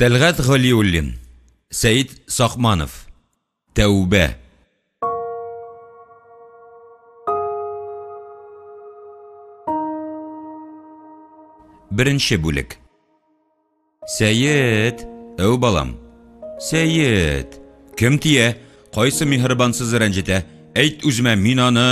Тәлгат Галиуллин, Сәйит Сақманов, Тәубә. Бірінші бүлік. Сәйит, әу балам. Сәйит, кім тие? Қайсы мехрибансыз рәнжете? Әйт үзіме, мин аны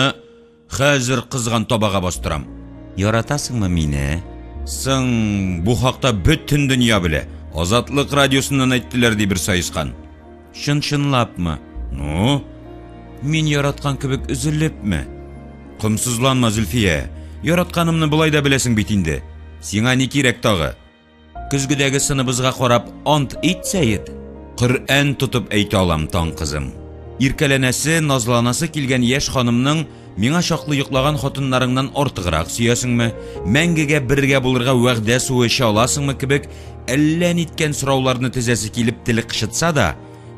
хәзір қызған табаға бастырам. Яратасыңмы мине? Сың, bu haqda bütün dünya біле. Азатлық радиосынан әйттілер дей бір сайысқан. Шын-шынлапмы? Ну, мин яратқан кебек үзіліпмі? Құмсызланма, Зүлфия. Яратқанымны бұлай да білесің бит инде. Сиңа не керек тағы? Күзгідегі сыныбызға қарап ант ит, Сәйит. Құр'ан тұтып әйте алам, таң қызым. Иркәләнәсе, назланасы келген еш ханымның миңа шақлы йоқлаған хатыннарыңнан артығырақ сөясыңмы? Мәңгегә бергә булырга вәгъдә суыша аласыңмы кебек, әллә ниткән сорауларны тезәсе килеп теле кышытса да,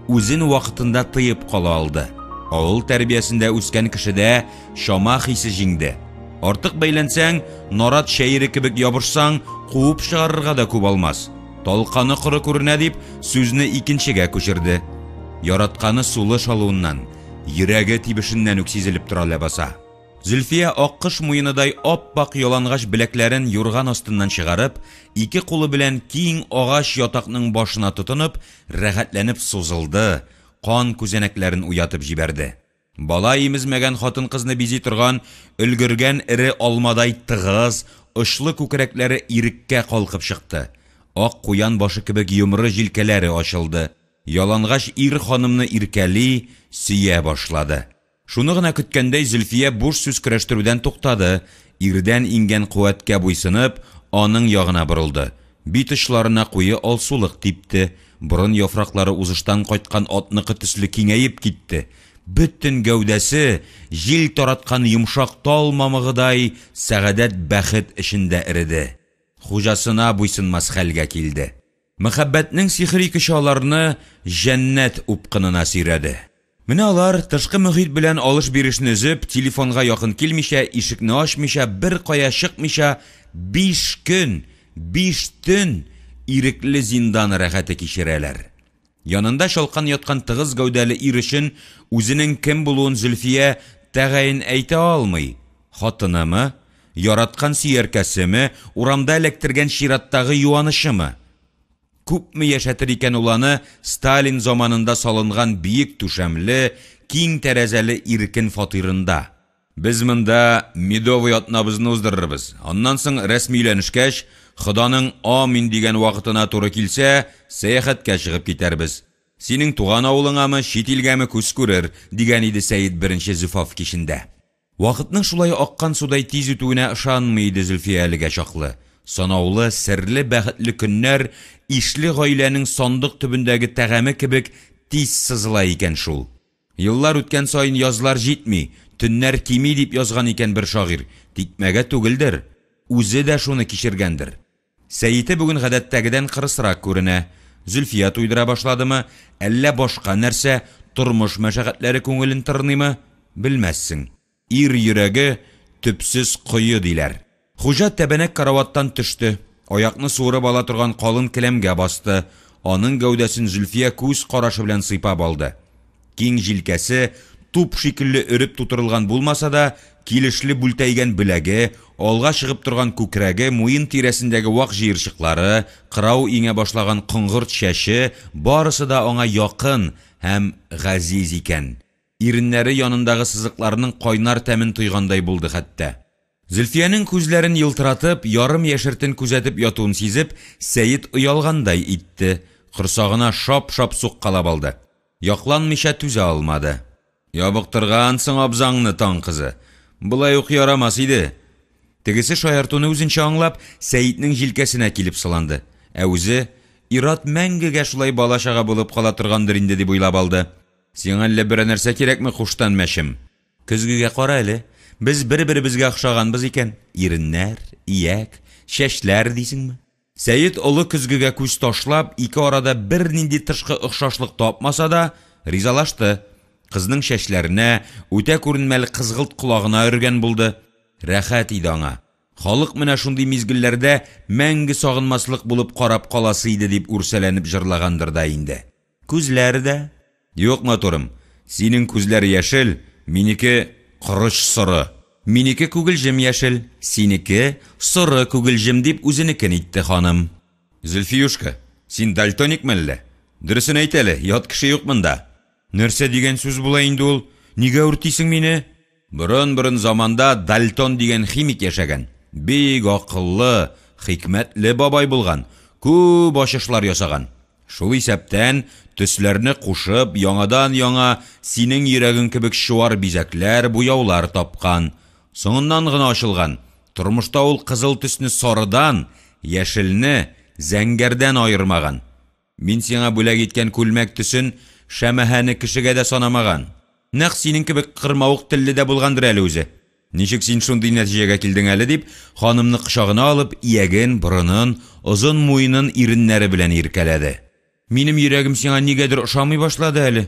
үзен вакытында тыйып кала алды. Авыл тәрбиясендә үскән кешедә шама хисе җиңде. Артык бәйләнсәң, нарат шәйре кебек ябышсаң, куып чыгарырга да күп алмас. Талканы кыры күренә дип, сүзне икенчегә күчерде. Яратканы сулы шалуыннан, йөрәге тибешеннән үк сизелеп тора ләбаса. Зүлфия аккыш муеныдай аппак ялангаш беләкләрен юрган астыннан чыгарып, ике кулы белән киң агач ятакның башына тотынып, рәхәтләнеп сузылды, кан күзәнәкләрен уятып җибәрде. Бала имезмәгән хатын-кызны бизи торган, өлгергән ире алмадай тыгыз, очлы күкрәкләре иреккә калкып чыкты. Ак куян башы кебек йомры җилкәләре ачылды. Ялангаш ир ханымны иркәли, сөя башлады. Шуны гына көткәндәй Зүлфия буш сүз көрәштерүдән туктады, ирдән ингән куәткә буйсынып, аның ягына борылды. Бит очларына куе алсулык типте, борын яфраклары узыштан кайткан атныкы төсле киңәеп китте. Бөтен гәүдәсе җил тараткан йомшак тал мамыгыдай сәгадәт бәхет эчендә иреде. Хуҗасына буйсынмас хәлгә килде. Мәхәббәтнең сихри кышаларны җәннәт упкынына сирәде. Менә алар тышкы мөхит белән алыш-бирешне үзеп, телефонга якын килмичә, ишекне ачмыйча, бер кая чыкмыйча, 5 көн, 5 төн ирекле зиндан рәхәте кичерәләр. Янында шалкан яткан тыгыз гәүдәле ир өчен үзенең кем булуын Зүлфия тәгаен әйтә алмый. Хатынымы, яраткан сөяркәсеме, урамда электергән шираттагы юанышымы? Күпме яшәтер икән уланы Сталин заманында салынган биек түшәмле, киң тәрәзәле иркен фатирында. Без монда медовый атнабызны уздырырбыз. Аннан соң рәсмиләнешкәч, Ходаның амин дигән вакытына туры килсә, сәяхәткә чыгып китәрбез. Синең туган авылыңамы, чит илгәме күз күрер, дигән иде Сәйит беренче зифаф кичендә. Вакытның шулай аккан судай тиз үтүенә ышанмый иде Зүлфия әлегә чаклы. Санаулы, серле, бәхетле көннәр ишле гаиләнең сандык төбендәге тәгаме кебек тиз сызыла икән шул. Еллар үткән саен язлар җитми, төннәр кими дип язган икән бер шагыйрь. Тикмәгә түгелдер, үзе дә шуны кичергәндер. Сәйите бүген гадәттәгедән кырысрак күренә. Зүлфия туйдыра башладымы, әллә башка нәрсә, тормыш мәшәкатьләре күңелен тырнымы? Белмәссең. Ир йөрәге төпсез кое диләр. Хуҗа тәбәнәк караваттан төште. Аякны суырып ала торган калын келәмгә басты. Аның гәүдәсен Зүлфия күз карашы белән сыйпап алды. Киң җилкәсе туп шикелле өреп тутырылган булмаса да, килешле бүлтәйгән беләге, алга чыгып торган күкрәге, муен тирәсендәге вак җыерчыклары, кырау иңә башлаган кыңгырт чәче, барысы да аңа якын һәм газиз икән. Иреннәре янындагы сызыкларның кайнар тәмен тойгандай булды хәтта. Зүлфиянең күзләрен йылтыратып, ярым яшертен күзәтеп ятуын сизеп, Сәйит уялгандай итте. Кырсагына шап-шап суккалап алды. Якланмыйча түзә алмады. Ябыктыргансың абзаңны, таң кызы. Булай ук ярамас иде. Тегесе шаяртуны үзенчә аңлап, Сәйитнең җилкәсенә килеп сыланды. Ә үзе ират мәңгегә шулай балашага булып кала торгандыр инде дип уйлап алды. Сиңа әллә бер нәрсә кирәкме, хуштан мәшем? Көзгегә кара әле. Biz bir-biribizгә охшаганбыз икән. Иреннәр, ияк, чәчләр дисеңме? Сәйит олы көзгегә күз ташлап, ике арада бер нинди тышкы охшашлык тапмаса да, ризалашты. Кызның чәчләренә, үтә күренмәле кызгылт колагына өргән булды. Рәхәт иде аңа. Халык менә шундый мизгелләрдә мәңге сагынмаслык булып карап каласы иде дип үрсәләнеп җырлагандыр да инде. Күзләр дә? Юк, матурым, синең күзләр яшел, минеке корыч соры. Минеке күгелҗем яшел, синеке соры күгелҗем дип үзенекен итте ханым. Зөлфиюшка, син дальтоникме әллә? Дөресен әйт әле, ят кеше юк монда. Нәрсә дигән сүз була инде ул? Нигә үртисең мине? Борын заманда Дальтон дигән химик яшәгән. Бик акыллы, хикмәтле бабай булган, күп ачышлар ясаган. Шул исәптән төсләрне кушып, яңадан-яңа синең йөрәгең кебек шуар бизәкләр, буяулар тапкан. Соңыннан гына ачылган. Тормышта ул кызыл төсне сарыдан, яшелне зәңгәрдән айырмаган. Мин сиңа бүләк иткән күлмәк төсен шәмәһәне кешегә дә санамаган. Нәкъ синең кебек кырмавык телле дә булгандыр әле үзе. Ничек син шундый нәтиҗәгә килдең әле дип, ханымны кочагына алып, ияген, борынын, озын муенын иреннәре белән иркәләде. Минем йөрәгем сиңа нигәдер ошамый башлады әле.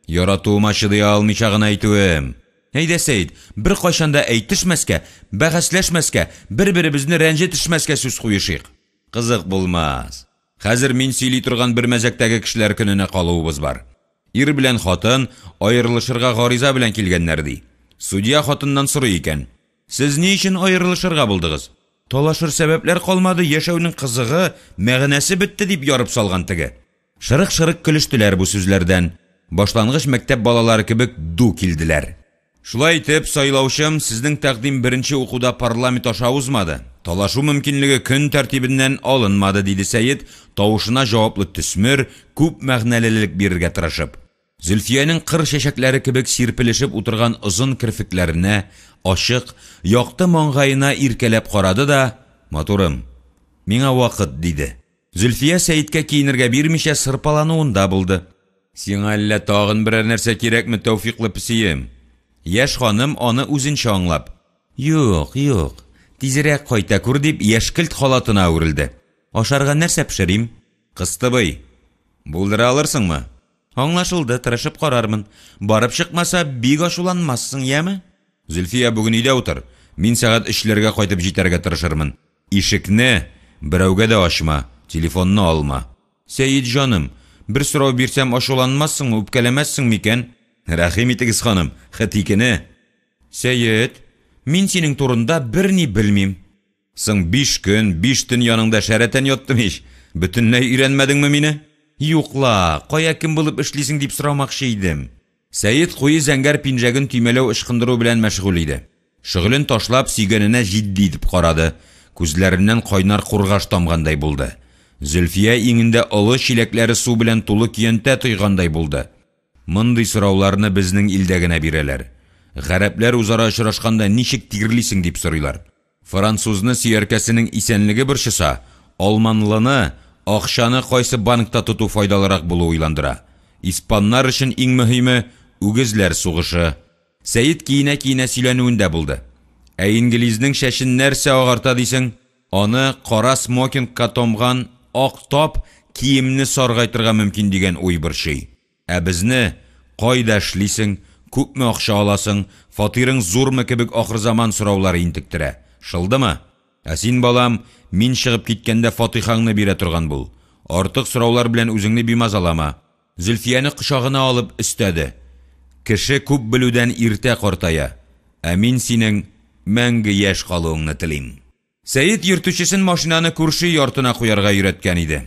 Яратуыма чыдый алмыйча гына әйтүем. Әйдә, Сәйд, бер кайчанда әйтешмәскә, бәхәсләшмәскә, бер-беребезне рәнҗетешмәскә сүз куешыйк. Кызык булмас. Хәзер мин сөйли торган бер мәзәктәге кешеләр көненә калуыбыз бар. Ир белән хатын аерылышырга гариза белән килгәннәр ди. Судья хатыннан сорый икән: "Сез ни өчен аерылышырга булдыгыз?" "Талашыр сәбәпләр калмады, яшәүнең кызыгы, мәгънәсе бетте" дип ярып салган теге. Шырык-шырык көлештеләр бу сүзләрдән. Башлангыч мәктәп балалары кебек ду килделәр. Шулай итеп, сайлаучым, сезнең тәкъдим беренче укуда парламент аша узмады. Талашу мөмкинлеге көн тәртибеннән алынмады, диде Сәйид, тавышына җаваплы төсмер, күп мәгънәлелек бирергә тырышып. Зөлфиянең кыр чәчәкләре кебек сирпелешеп утырган озын кирфекләренә, ачык, якты маңгаена иркәләп карады да: "Матурым, миңа вакыт", диде. Зөлфия Сәйидкә киенергә бирмичә сырпалануында булды. "Сиңа әллә тагын берәр нәрсә кирәкме, Тәүфиклы песием?" Яшь ханым аны үзенчә аңлап: "Юк, тизрәк кайта күр", дип яшькелт халатына үрелде. "Ашарга нәрсә пешерим?" "Кыстыбый, булдыра алырсыңмы?" "Аңлашылды, тырышып карармын. Барып чыкмаса, бик ачуланмассың, яме?" "Зөлфия, бүген өйдә утыр. Мин сәгать 3-ләргә кайтып җитәргә тырышырмын. Ишекне берәүгә дә ачма, телефонны алма." "Сәйид җаным, бер сорау бирсәм ачуланмассыңмы, үпкәләмәссең микән?" "Рәхим итегез, ханым, хәтикене." "Сәйид, мин синең турында берни белмим. Соң 5 көн, 5 төн яныңда шәрәтән яттым ич. Бөтенләй өйрәнмәдеңме мине?" "Юкла, кая кем булып эшлисең дип сорамакчы идем." Сәйид куе зәңгәр пинжәген төймәләү ышкындыру белән мәшгуль иде. Шөгылен ташлап сөйгәненә җитди итеп карады. Күзләреннән кайнар кургаш тамгандай булды. Зөлфия иңендә олы чиләкләре су белән тулы көянтә тойгандай булды. Мондый сорауларны безнең илдә генә бирәләр. Гарәпләр үзара очрашканда ничек тирлисең дип сорыйлар. Французны сөяркәсенең исәнлеге борчыса, алманлыны, акчаны кайсы банкта тоту файдалырак булу уйландыра. Испаннар өчен иң мөһиме үгезләр сугышы. Сәйид киенә-киенә сөйләнүендә булды. Ә инглизнең шәшен нәрсә агарта дисең? Аны кара смокингка томган ак топ киемне саргайтырга мөмкин дигән уй борчый. Ә безне кайда эшлисең, күпме акча аласың, фатирың зурмы кебек ахыр заман сораулары интектерә. Шылдымы? Ә син, балам, мин чыгып киткәндә фатихаңны бирә торган бул. Артык сораулар белән үзеңне бимазалама. Зөлфияны кочагына алып өстәде. Кеше күп белүдән иртә картая. Ә мин синең мәңге яшь калуыңны телим. Сәйид йөртүчесен машинаны күрше яртына куярга өйрәткән иде.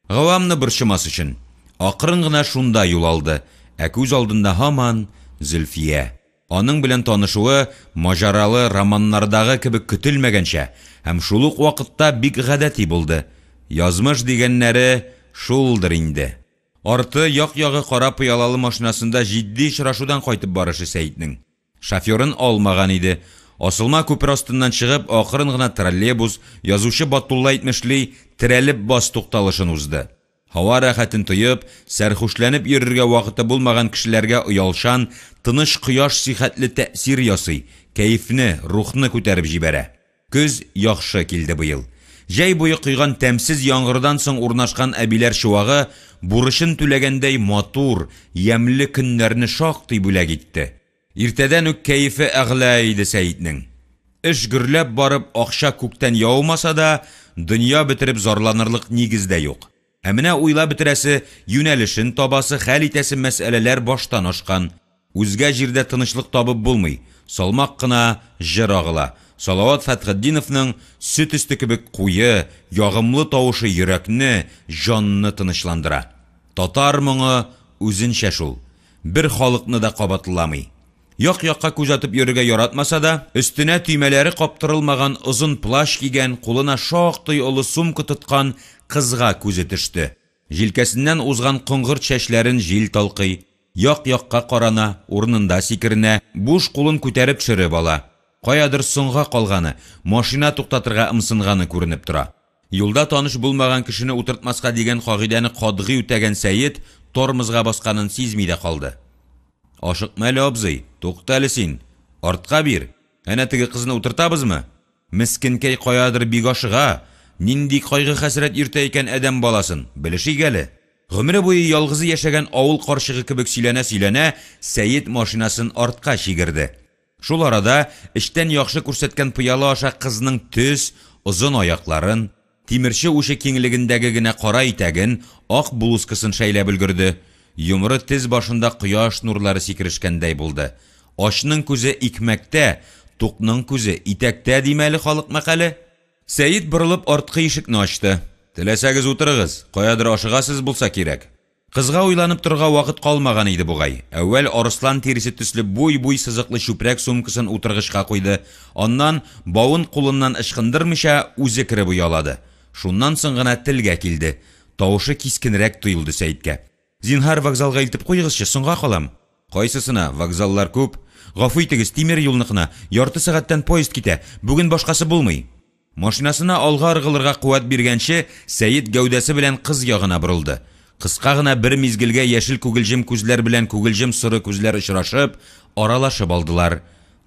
Гавамны борчымас өчен. Акрын гына шунда юл алды. Ә күз алдында һаман Зөлфия. Аның белән танышуы маҗаралы романнардагы кебек көтелмәгәнчә һәм шул ук вакытта бик гадәти булды. Язмыш дигәннәре шулдыр инде. Арты як-ягы кара пыялалы машинасында җитди очрашудан кайтып барышы Сәйиднең. Шоферын алмаган иде. Асылма күпер астыннан чыгып, акрын гына троллейбус, язучы Батулла әйтмешли, терәлеп бас тукталышын узды. Һава рәхәтен тоеп, сәрхүшләнеп йөрергә вакыты булмаган кешеләргә оялшан, тыныш кояш сихәтле тәэсир ясый, кәефне, рухны күтәреп җибәрә. Көз яхшы килде быел. Җәй буе кыйган тәмсез яңгырдан соң урнашкан әбиләр чуагы бурышын түләгәндәй матур, ямьле көннәрне шактый бүләк итте. Иртәдән үк кәефе әгълә иде Сәйиднең. Эш гөрләп барып, акча күктән яумаса да, дөнья бетереп зарланырлык нигездә юк. Ә менә уйлап бетерәсе, юнәлешен табасы, хәл итәсе мәсьәләләр баштан ашкан. Үзгә җирдә тынычлык табып булмый. Салмак кына җыр агыла. Салават Фәтхетдиновның сөт өсте кебек куе, ягымлы тавышы йөрәкне, җанны тынычландыра. Татар моңы үзенчә шул. Бер халыкны да кабатламый. Як-якка күзәтеп йөрергә яратмаса да, өстенә төймәләре каптырылмаган озын плащ кигән, кулына шактый олы сумка тоткан кызга күзе төште. Җилкәсеннән узган коңгырт чәчләрен җил талкый, як-якка карана, урынында сикеренә, буш кулын күтәреп төшереп ала. Каядыр соңга калганы, машина туктатырга ымсынганы күренеп тора. Юлда таныш булмаган кешене утыртмаска дигән кагыйдәне катгый үтәгән Сәйид тормозга басканын сизми дә калды. Ашыкма әле, абзый, тукта әле син. Артка бир. Әнә теге кызны утыртабызмы? Мискинкәй каядыр бик ашыга. Нинди кайгы хәсрәт иртә икән адәм баласын, белешик әле. Гомере буе ялгызы яшәгән авыл карчыгы кебек сөйләнә-сөйләнә, Сәйид машинасын артка чигерде. Шул арада эштән яхшы күрсәткән пыялы аша кызның төс, озын аякларын, тимерче ушы киңлегендәге генә кара итәген, ак блузкасын шәйләп өлгерде. Йомры тез башында кояш нурлары сикерешкәндәй булды. Ашның күзе икмәктә, тукның күзе итәктә димәле халык мәкале. Сәйид борылып арткы ишекне ачты. Теләсәгез утырыгыз, каядыр ашыгасыз булса кирәк. Кызга уйланып торга вакыт калмаган иде бугай. Әүвәл арыслан тирисе төсле буй-буй сызыклы чүпрәк сумкасын утыргычка куйды. Аннан бавын кулыннан ышкындырмыйча үзе кире буялады. Шуннан соң гына телгә килде. Тавышы кискенрәк тоелды Сәйидкә. Зинһар вокзалга илтеп куйгызчы, соңга калам. Кайсысына? Вокзаллар күп. Гафу итегез, тимер юлныкына. Ярты сәгатьтән поезд китә. Бүген башкасы булмый. Машинасына алга ыргылырга куәт биргәнче, Сәйид гәүдәсе белән кыз ягына борылды. Кыска гына бер мизгелгә яшел күгелҗем күзләр белән күгелҗем соры күзләр очрашып, аралашып алдылар.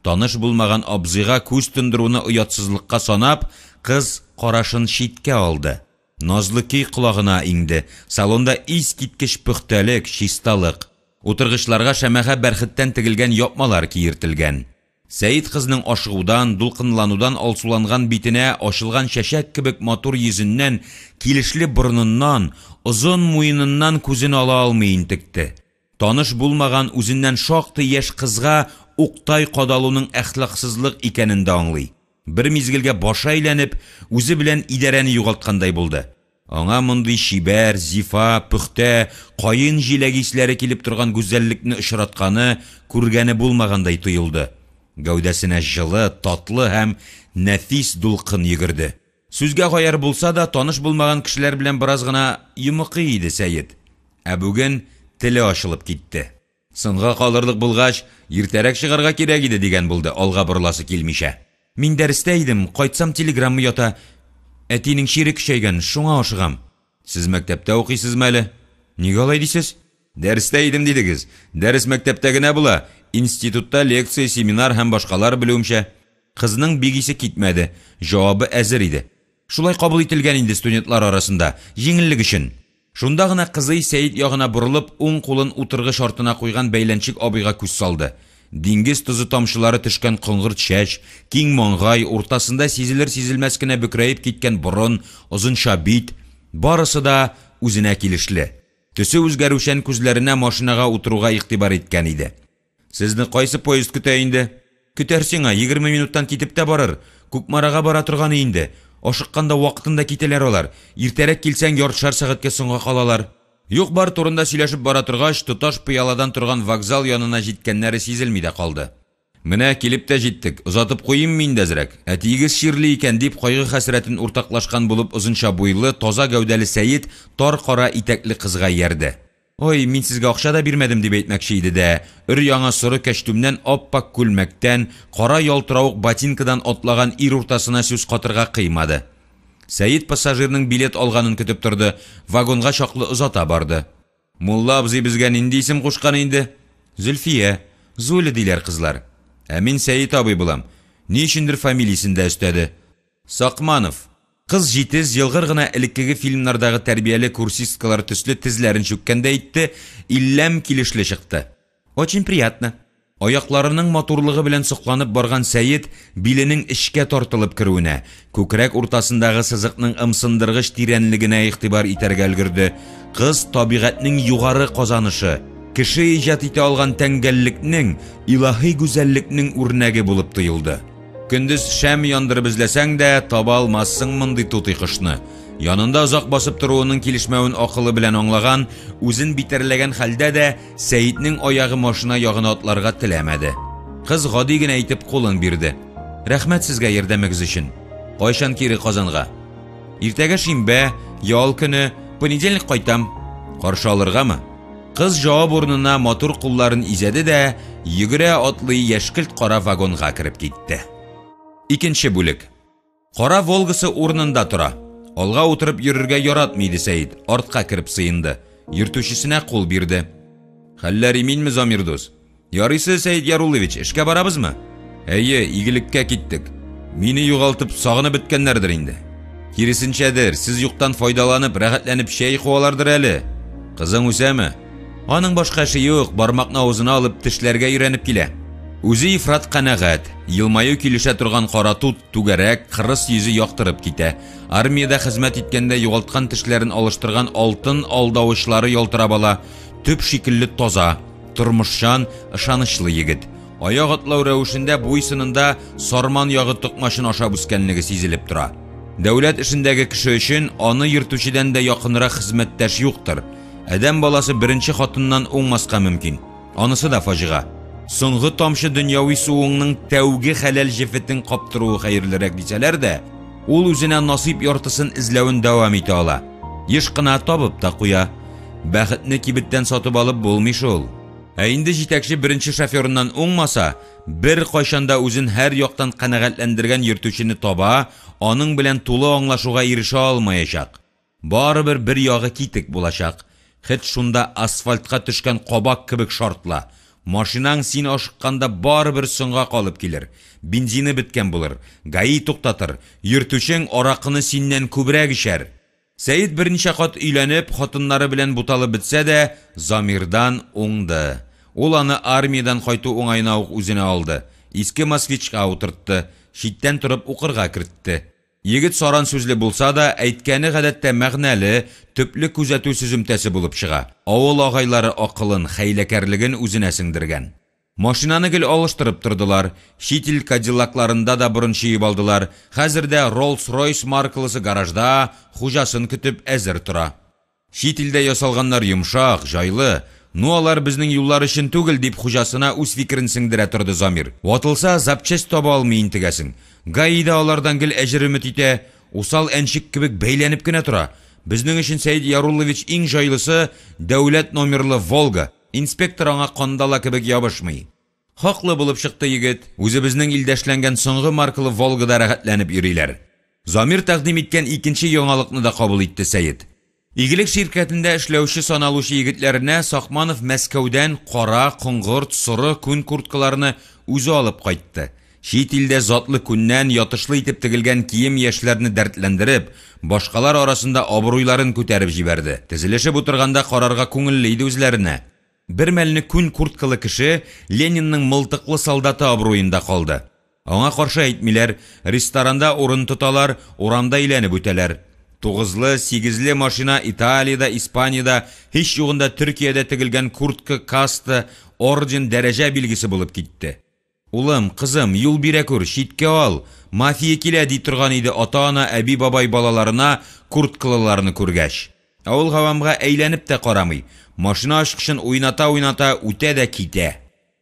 Таныш булмаган абзыйга күз тундыруны уятсызлыкка санап, кыз карашын читкә алды. Назлы көй колагына инде. Салонда ис киткеч пөхтәлек, чисталык. Утыргычларга шәмәгә бәрхеттән тегелгән япмалар киертелгән. Сәйид кызның ашыгудан, дулкынланудан алсуланган битенә, ачылган чәчәк кебек матур йөзеннән, килешле борыныннан, озын муеныннан күзен ала алмый интекте. Таныш булмаган үзеннән шактый яшь кызга уктай кадалуның әхлаксызлык икәнен дә аңлый. Бер мизгелгә башы әйләнеп, үзе белән идарәне югалткандай булды. Аңа мондый шибәр, зифа, пөхтә, кайын җиләгисләре килеп торган гүзәллекне очратканы, күргәне булмагандай тоелды. Гәүдәсенә җылы, татлы һәм нәфис дулкын йөгерде. Сүзгә гаяр булса да, таныш булмаган кешеләр белән бераз гына йомыкый иде Сәйид. Ә бүген теле ачылып китте. Сынга калырлык булгач, иртәрәк чыгарга кирәк иде дигән булды, алга борыласы килмичә. Мин дәрестә идем, кайтсам телеграмма ята. Әтинең чире көчәйгән, шуңа ашыгам. Сез мәктәптә укыйсызмы әле? Нигә алай дисез? Дәрестә идем дидегез. Дәрес мәктәптә генә була. Институтта лекция, семинар һәм башкалар белүемчә. Кызның бигисе китмәде. Җавабы әзер иде. Шулай кабул ителгән инде студентлар арасында, җиңеллек өчен. Шунда гына кызый Сәйид ягына борылып, уң кулын утыргыч артына куйган бәйләнчек абыйга күз салды. Диңгез тузы тамчылары төшкән коңгырт чәч, киң маңгай, уртасында сизелер-сизелмәс кенә бөкрәеп киткән борын, озынча бит, барысы да үзенә килешле. Төсе үзгәрүчән күзләренә машинага утыруга игътибар иткән иде. Сезне кайсы поезд көтә инде? Көтәр сиңа, 20 минуттан китеп тә барыр. Күкмарага бара торганы инде. Ашыкканда вакытында китәләр алар. Иртәрәк килсәң яртышар сәгатькә соңга калалар. Юк, бар турында сөйләшеп бара торгач, тоташ пыяладан торган вокзал янына җиткәннәре сизелми дә калды. Менә килеп тә җиттек. Узатып куйым мин дә зрәк. Әтигез ширле икән дип кайгы хәсрәтен уртаклашкан булып озынча буйлы, таза гәүдәле Сәйид тар кара итәкле кызга ярды. Ой, мин сезгә акча да бирмәдем дип әйтмәкче иде дә, өр-яңа соры кәчтүмнән аппак күлмәктән, кара ялтыравык ботинкадан атлаган ир уртасына сүз катырга кыймады. Сәйид пассажирның билет алганын көтеп торды, вагонга чаклы озата барды. Мулла абзый безгә нинди исем кушкан инде? Зөлфия, Зуля диләр кызлар. Ә мин Сәйид абый булам. Ни өчендер фамилиясын да өстәде. Сакманов. Кыз җитез елгыр гына элеккеге фильмнардагы тәрбияле курсисткалар төсле тезләрен чүккәндә әйтте, илләм килешле чыкты. Очень приятно. Аякларының матурлыгы белән сокланып барган Сәйид биленең эчкә тартылып керүенә, күкрәк уртасындагы сызыкның ымсындыргыч тирәнлегенә игътибар итәргә өлгерде. Кыз табигатьнең югары казанышы, кеше иҗат итә алган тәңгәллекнең, илаһи гүзәллекнең үрнәге булып тоелды. Көндез шәм яндырып эзләсәң дә таба алмассың мондый тутый кошны. Янында озак басып торуының килешмәвен акылы белән аңлаган, үзен битәрләгән хәлдә дә Сәйиднең аягы машина ягына атларга теләмәде. Кыз гади генә итеп кулын бирде. Рәхмәт сезгә ярдәмегез өчен. Кайчан кире Казанга? Иртәгә шимбә, ял көне, понедельник кайтам. Каршы алыргамы? Кыз җавап урынына матур кулларын изәде дә, йөгерә атлый яшькелт кара вагонга кирип китте. Икенче бүлек. Кара Волгасы урынында тора. Алга утырып йөрергә яратмый иде Сәйид. Артка кирип сыенды. Йөртүчесенә кул бирде. Хәлләр иминме, Замир дус? Ярыйсы, Сәйид Яруллович, эшкә барабызмы? Әйе, игелеккә киттек. Мине югалтып сагынып беткәннәрдер инде. Киресенчәдер, сез юктан файдаланып, рәхәтләнеп шәй куалардыр әле. Кызың үсәме? Аның башка эше юк, бармакны авызына алып тешләргә өйрәнеп килә. Үзе ифрат канәгать, елмаю килешә торган кара тут, түгәрәк, кырыс йөзе яктырып китә. Армиядә хезмәт иткәндә югалткан тешләрен алыштырган алтын алдавычлары ялтырап ала. Төп шикелле таза, тормышчан, ышанычлы егет. Аяк атлау рәвешендә буйсынында сарман ягы токмашын ашап үскәнлеге сизелеп тора. Дәүләт эшендәге кеше өчен аны йөртүчедән дә якынрак хезмәттәш юктыр. Адәм баласы беренче хатыннан уңмаска мөмкин. Анысы да фаҗига. Соңгы тамчы дөньяви суыңның тәүге хәләл җефетен каптыруы хәерлерәк дисәләр дә, ул үзенә насип яртысын эзләвен дәвам итә ала. Еш кына табып та куя. Бәхетне кибеттән сатып алып булмый шул. Ә инде җитәкче беренче шоферыннан уңмаса, бер кайчанда үзен һәр яктан канәгатьләндергән йөртүчене таба, аның белән тулы аңлашуга ирешә алмаячак. Барыбер бер ягы китек булачак. Хет шунда асфальтка төшкән кабак кебек шартла. Машинаң син ашыкканда барыбер соңга калып килер. Бензины беткән булыр. Гаи туктатыр. Йөртүчең аракыны синнән күбрәк ишәр. Сәйид берничә кат өйләнеп, хатыннары белән буталып бетсә дә, Замирдан уңды. Ул аны армиядан кайту уңайына ук үзенә алды. Иске москвичка утыртты. Читтән торып укырга кертте. Егет саран сүзле булса да, әйткәне гадәттә мәгънәле, төпле күзәтү сүземтәсе булып чыга. Авыл агайлары акылын, хәйләкәрлеген үзенә сеңдергән. Машинаны гел алыштырып тордылар. Шитил кадиллакларында да борын чыйып алдылар. Хәзердә Rolls-Royce маркалысы гаражда хуҗасын көтеп әзер тора. Шитилдә ясалганнар йомшак, жайлы. Ну алар безнең юллар өчен түгел дип хуҗасына үз фикерен сеңдерә торды Замир. Ватылса запчасть таба алмый интегәсең. Гаида алардан гел әҗер өмет итә, усал әншик кебек бәйләнеп кенә тора. Безнең өчен Сәйид Яруллович иң җайлысы дәүләт номерлы Волга. Инспектор аңа кандала кебек ябышмый. Хаклы булып чыкты егет. Үзе безнең илдә эшләнгән соңгы маркалы Волгада рәхәтләнеп йөриләр. Замир тәкъдим иткән икенче яңалыкны да кабул итте Сәйид. Игелек ширкәтендә эшләүче саналучы егетләренә Сакманов Мәскәүдән кара, коңгырт, соры күн курткаларны үзе алып кайтты. Шит илдә затлы күннән ятышлы итеп тегелгән кием яшьләрне дәртләндереп, башкалар арасында абруйларын күтәреп җибәрде. Тезелешеп утырганда карарга күңелле иде үзләренә. Бер мәлне күн курткалы кеше Ленинның мылтыклы солдаты абруенда калды. Аңа каршы әйтмиләр, ресторанда урын тоталар, урамда әйләнеп үтәләр. 9-8 машина Италиядә, Испаниядә, һич югында Төркиядә тегелгән куртка, каста, орден, дәрәҗә билгесе булып китте. Улым, кызым, юл бирә күр, читкә ал. Мафия килә ди торган иде ата-ана, әби бабай балаларына курткалыларны күргәч. Авыл гавамга әйләнеп тә карамый. Машина ачкычын уйната-уйната үтә дә китә.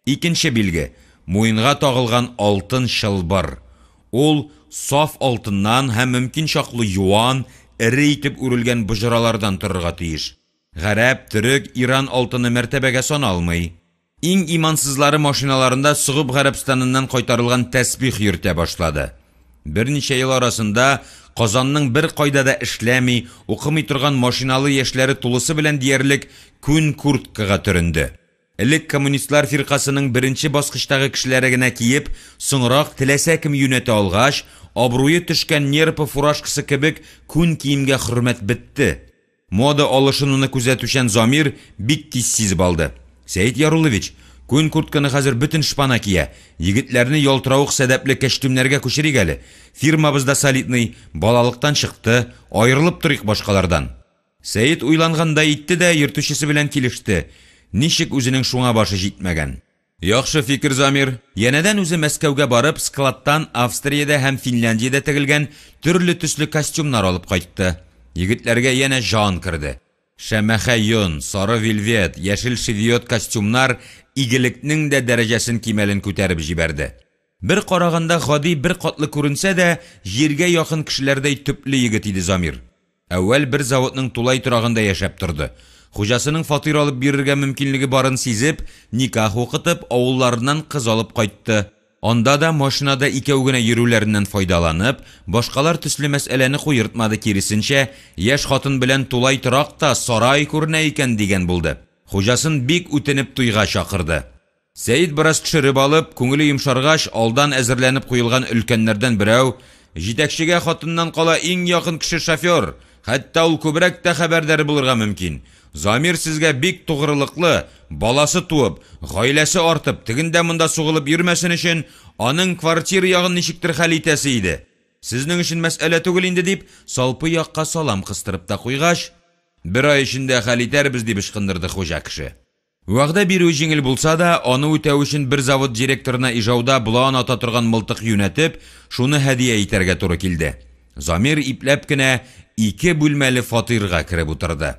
Икенче билге. Муенга тагылган алтын чылбыр. Ул саф алтыннан һәм мөмкин чаклы юан, эре итеп үрелгән быжыралардан торырга тиеш. Гарәп, төрек, Иран алтыны мәртәбәгә саналмый. Иң имансызлары машиналарында сугып Гарәбстаннан кайтарылган тәсбих йөртә башлады. Берничә ел арасында Казанның бер кайда да эшләми, укымый торган машиналы яшьләре тулысы белән диярлек күн курткага төренде. Элек коммунистлар фиркасының беренче баскычтагы кешеләре генә киеп, соңрак теләсә кем юнәтә алгач, абруе төшкән нерпы фуражкасы кебек күн киемгә хөрмәт бетте. Мода алышыныны күзәтүчән Замир бик тиз сизеп алды. Сәйид Яруллович, Күн куртканы хәзер бөтен шпана кия. Егетләрне ялтыравык сәдәпле костюмнарга күчерик әле. Фирмабызда солидный, балалыктан чыкты, аерылып торыйк башкалардан. Сәйит уйланганда итте дә йөртүчесе белән килеште. Ничек үзенең шуңа башы җитмәгән. Яхшы фикер, Замир. Янәдән үзе Мәскәүгә барып, складтан Австриядә һәм Финляндиядә тегелгән төрле төсле костюмнар алып кайтты. Егетләргә янә жан кирде. Шәмәхә йон, сары вельвет, яшел шевиот костюмнар игелекнең дә дәрәҗәсен кимәлен күтәреп җибәрде. Бер караганда гади бер катлы күренсә дә, җиргә якын кешеләрдәй төпле егет иде Замир. Әүвәл бер заводның тулай торагында яшәп торды. Хуҗасының фатир алып бирергә мөмкинлеге барын сизеп, никах укытып, авылларыннан кыз алып кайтты. Анда да машинада икәү генә йөрүләреннән файдаланып, башкалар төсле мәсьәләне куертмады, киресенчә, яшь хатын белән тулай торакта сарай күренә икән дигән булды. Хуҗасын бик үтенеп туйга чакырды. Сәйит бераз төшереп алып, күңеле йомшаргач, алдан әзерләнеп куелган өлкәннәрдән берәү, җитәкчегә хатыннан кала иң якын кеше шофер, хәтта ул күбрәк тә хәбәрдар булырга мөмкин. Замир сезгә бик тугрылыклы, баласы туып, гаиләсе артып, тегендә монда сугылып йөрмәсен өчен, аның квартира ягын ничектер хәл итәсе иде. Сезнең өчен мәсьәлә түгел инде дип, салпы якка салам кыстырып та куйгач, бер ай эчендә хәл итәрбез дип ышкындырды хуҗа кеше. Вәгъдә бирү җиңел булса да, аны үтәү өчен бер завод директорына Ижауда булан ата торган мылтык юнәтеп, шуны һәдия итәргә туры килде. Замир ипләп кенә 2 бүлмәле фатирга кереп утырды.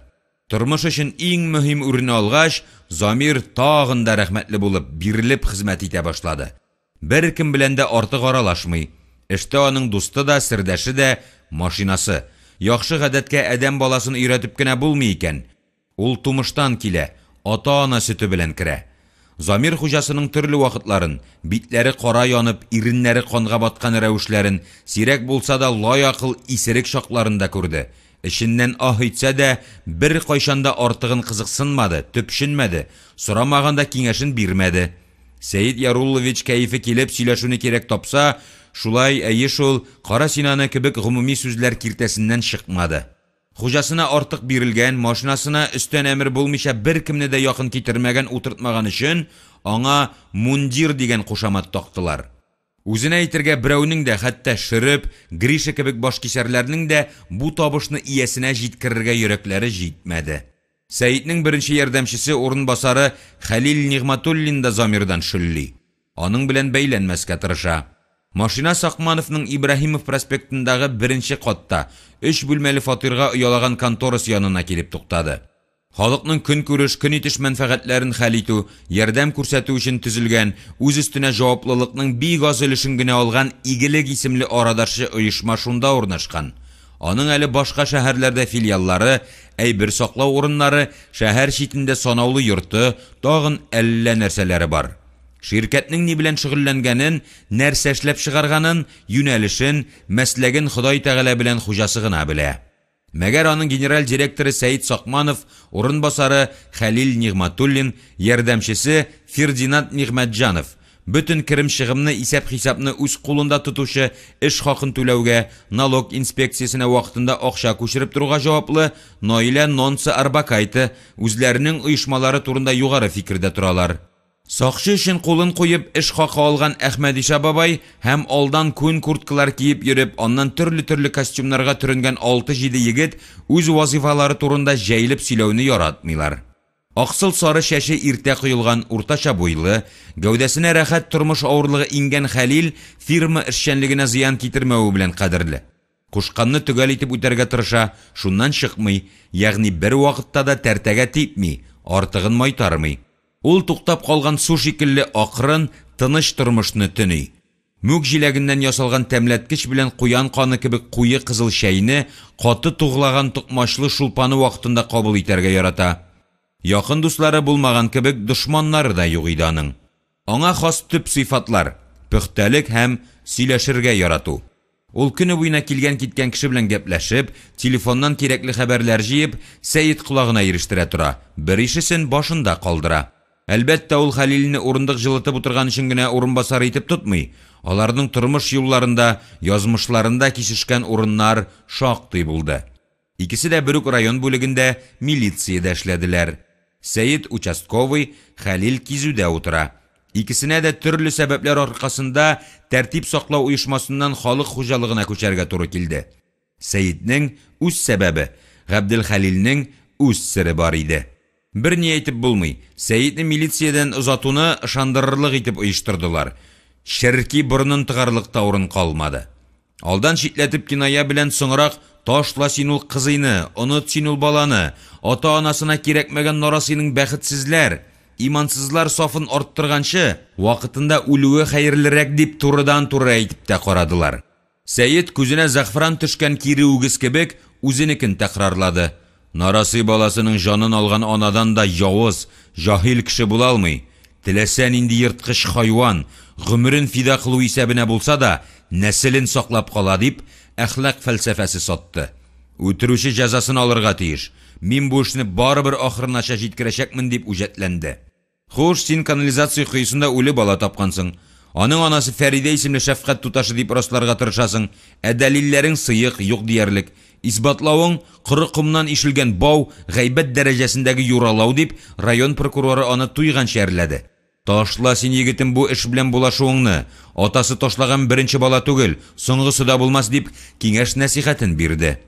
Тормыш өчен иң мөһим үрне алгач, Замир тагын да рәхмәтле булып, бирелеп хезмәт итә башлады. Бер кем белән дә артык аралашмый. Эштә аның дусты да, сердәше дә, машинасы. Яхшы гадәткә адәм баласын өйрәтеп кенә булмый икән. Ул тумыштан килә, ата-ана сөте белән керә. Замир хуҗасының төрле вакытларын, битләре кара янып, иреннәре канга баткан рәвешләрен, сирәк булса да лаякыл исерек шакларында күрде. Эшеннән ах итсә дә, бер кайшанда артыгын кызыксынмады, төпшенмәде, сорамаганда киңәшен бирмәде. Сәйит Яруллович кәефе килеп сөйләшүне кирәк тапса, шулай әйе шул Кара Синаны кебек гомуми сүзләр киртәсеннән чыкмады. Хуҗасына артык бирелгән, машинасына өстән әмер булмыйча бер кемне дә якын китермәгән утыртмаган өчен, аңа мундир дигән кушамат тактылар. Үзенә әйтергә берәүнең дә, хәтта Шырып, Гриша кебек башкисәрләрнең дә бу табышны иясенә җиткерергә йөрәкләре җитмәде. Сәйитнең беренче ярдәмчесе урынбасары Хәлил Нигъматуллин да Замирдан шөлли. Аның белән бәйләнмәскә тырыша. Машина Сакмановның Ибраһимов проспектындагы беренче катта 3 бүлмәле фатирга уялаган конторасы янына килеп туктады. Халыкның көн күреш, көн итеш мәнфәгатьләрен хәл итү, ярдәм күрсәтү өчен төзелгән, үз үстенә җаваплылыкның бик аз өлешен генә алган Игелек исемле арадашы оешма шунда урнашкан. Аның әле башка шәһәрләрдә филиаллары, әйбер саклау урыннары, шәһәр читендә санаулы йорты, тагын әллә нәрсәләре бар. Şirketнең ни белән шөгыльләнгәнен, нәрсә эшләп чыгарганын, юнәлешен, мәсләген Ходай Тәгалә белән хуҗасы гына белә. Мәгәр аның генераль директоры Сәйит Сакманов, урынбасары Хәлил Нигъматуллин, ярдәмчесе Фердинанд Нигъмәтҗанов, бөтен керем-чыгымны, исәп-хисапны үз кулында тотучы, эш хакын түләүгә, налог инспекциясенә вакытында акча күчереп торуга җаваплы Наилә Нонца Арбакайте үзләренең оешмалары турында югары фикердә торалар. Сакчы өчен кулын куеп эш хакы алган Әхмәдиша бабай һәм алдан күн курткалар киеп йөреп, аннан төрле костюмнарга төренгән 6-7 егет үз вазифалары турында җәйлеп сөйләүне яратмыйлар. Аксыл сары шәше иртә куелган, уртача буйлы, гәүдәсенә рәхәт тормыш авырлыгы ингән Хәлил фирма эшчәнлегенә зыян китермәү белән кадерле. Кушканны төгәл итеп үтәргә тырыша, шуннан чыкмый, ягъни бер вакытта да тәртәгә типми, артыгын майтармый. Ул туктап калган су шикелле акрын, тыныч тормышны төни. Мүк җиләгеннән ясалган тәмләткеч белән куян каны кебек куе кызыл чәйне, каты туглаган тукмачлы шулпаны вакытында кабул итәргә ярата. Якын дуслары булмаган кебек дошманнары да юк иде аның. Аңа хас төп сыйфатлар: пөхтәлек һәм сөйләшергә ярату. Ул көне буена килгән-киткән кеше белән гәпләшеп, телефоннан кирәкле хәбәрләр җыеп, Сәйит колагына ирештерә тора, бер ишесен башында калдыра. Әлбәттә, ул Хәлилне урындык җылытып утырган өчен генә урынбасар итеп тотмый. Аларның тормыш юлларында, язмышларында кисешкән урыннар шактый булды. Икесе дә бер үк район бүлегендә милициядә эшләделәр. Сәйет участковый, Хәлил кизүдә утыра. Икесенә дә төрле сәбәпләр аркасында тәртип саклау оешмасыннан халык хуҗалыгына күчәргә туры килде. Сәйетнең үз сәбәбе, Габделхәлилнең үз сире бар иде. Бер ни әйтеп булмый, Сәйетне милициядән озатуны ышандырырлык итеп оештырдылар. Шәрки борынын тыгарлык таврын калмады. Алдан шитләтеп киная белән соңрак ташла син ул кызыйны, оныт син ул баланы, ата-анасына кирәкмәгән нарасыйның бәхетсезләр, имансызлар сафын арттырганчы, вакытында үлүе хәерлерәк дип турыдан-туры әйтеп тә карадылар. Сәйет күзенә зәгъфран төшкән кире үгез кебек үзенекен тәкрарлады. Нарасый баласының жанын алган анадан да явыз, җаһил кеше була алмый. Теләсә нинди йырткыч хайван, гомерен фида кылу исәбенә булса да, нәселен саклап кала дип, әхлак фәлсәфәсе сатты. Үтерүче җәзасын алырга тиеш. Мин бу эшне барыбер ахырынача җиткерәчәкмен дип үҗәтләнде. Хуш, син канализация кыйсында үле бала тапкансың. Аның анасы Фәридә исемле шәфкать туташы дип расларга тырышасың. Дәлилләрең сыек, юк диярлек. Исбатлавың коры кумнан ишелгән бау, гайбәт дәрәҗәсендәге юралау дип район прокуроры аны туйган шәрләде. Ташла син егетем бу эш белән булашуыңны. Атасы ташлаган беренче бала түгел, соңгысы да булмас дип киңәш нәсихәтен бирде.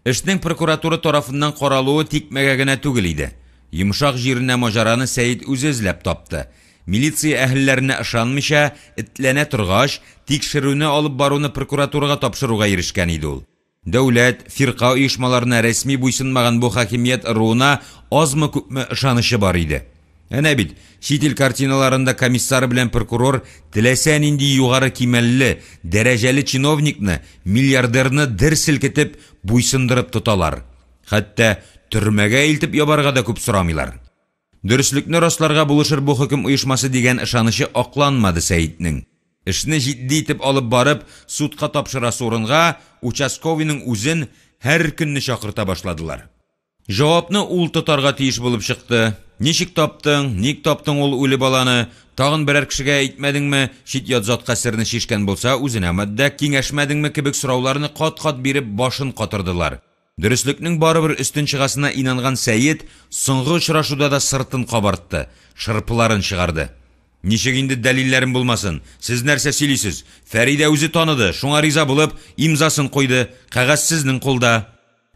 Эшнең прокуратура тарафыннан каралуы тикмәгә генә түгел иде. Йомшак җиренә маҗараны Сәйет үзе эзләп тапты. Милиция әһелләренә ышанмыйча, итләнә торгач, тикшерүне алып баруны прокуратурага тапшыруга ирешкән иде ул. Дәүләт, фирка оешмаларына рәсми буйсынмаган бу хакимият ыруына азмы-күпме ышанышы бар иде. Әнә бит, шитил картиналарында комиссар белән прокурор теләсә нинди югары кимәлле, дәрәҗәле чиновникны, миллиардерны дер селкетеп буйсындырып тоталар. Хәтта төрмәгә илтеп ябарга да күп сорамыйлар. Дөреслекне расларга булышыр бу хөкем оешмасы дигән ышанышы акланмады Сәйетнең. Эшне җитди итеп алып барып, судка тапшырасы урынга участковыйның үзен һәр көнне чакырта башладылар. Җавапны ул тотарга тиеш булып чыкты. Ничек таптың, ник таптың ул үле баланы? Тагын берәр кешегә әйтмәдеңме? Шит язатка серне шишкән булса, үзенә мәддә киңәшмәдеңме кебек сорауларны кат-кат биреп башын катырдылар. Дөреслекнең барыбер өстен чыгасына инанган Сәйет соңгы очрашуда да сыртын кабартты, шырпыларын чыгарды. Ничек инде дәлилләрем булмасын? Сез нәрсә сөйлисез? Фәридә үзе таныды, шуңа риза булып, имзасын куйды, кәгазь сезнең кулда.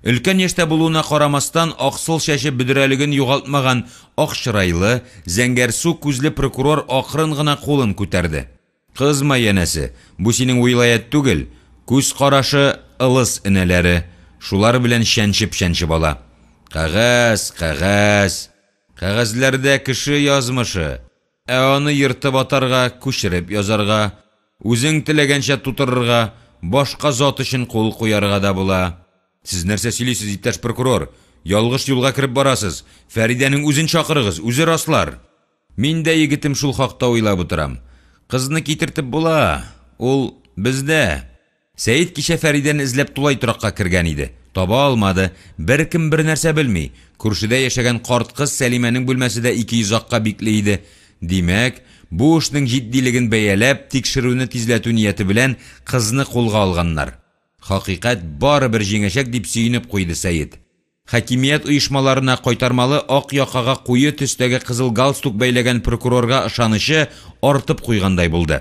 Өлкән яшьтә булуына карамастан, аксыл чәче бөдрәлеген югалтмаган ак чырайлы, зәңгәрсу күзле прокурор акрын гына кулын күтәрде. Кызма янәсе, бу синең уйлаят түгел, күз карашы ылыс энәләре. Шулар белән шәнчеп ала. Кәгазь, кәгазь. Кәгазьләрдә кеше язмышы. Аны йыртып атарга, күчереп язарга, үзең теләгәнчә тутырырга, башка зат өчен кул куярга да була. Сез нәрсә сөйлисез, иптәш прокурор? Ялгыш юлга кирип барасыз. Фәридәнең үзен чакырыгыз, үзе раслар. Мин дә егетем шул хакта уйлап утырам. Кызны китертеп була. Ул бездә. Сәйет кичә Фәридәне эзләп тулай торакка кергән иде. Таба алмады. Беркем бер нәрсә белми. Күршедә яшәгән карт кыз Сәлимәнең бүлмәсендә 2 озакка бикле иде. Димәк, бу эшнең җитдилеген бәяләп, тикшерүне тизләтү нияте белән кызны кулга алганнар. Хакыйкать барыбер җиңәчәк дип сөенеп куйды Сәйет. Хакимият оешмаларына кайтармалы ак якага куе төстәге кызыл галстук бәйләгән прокурорга ышанышы артып куйгандай булды.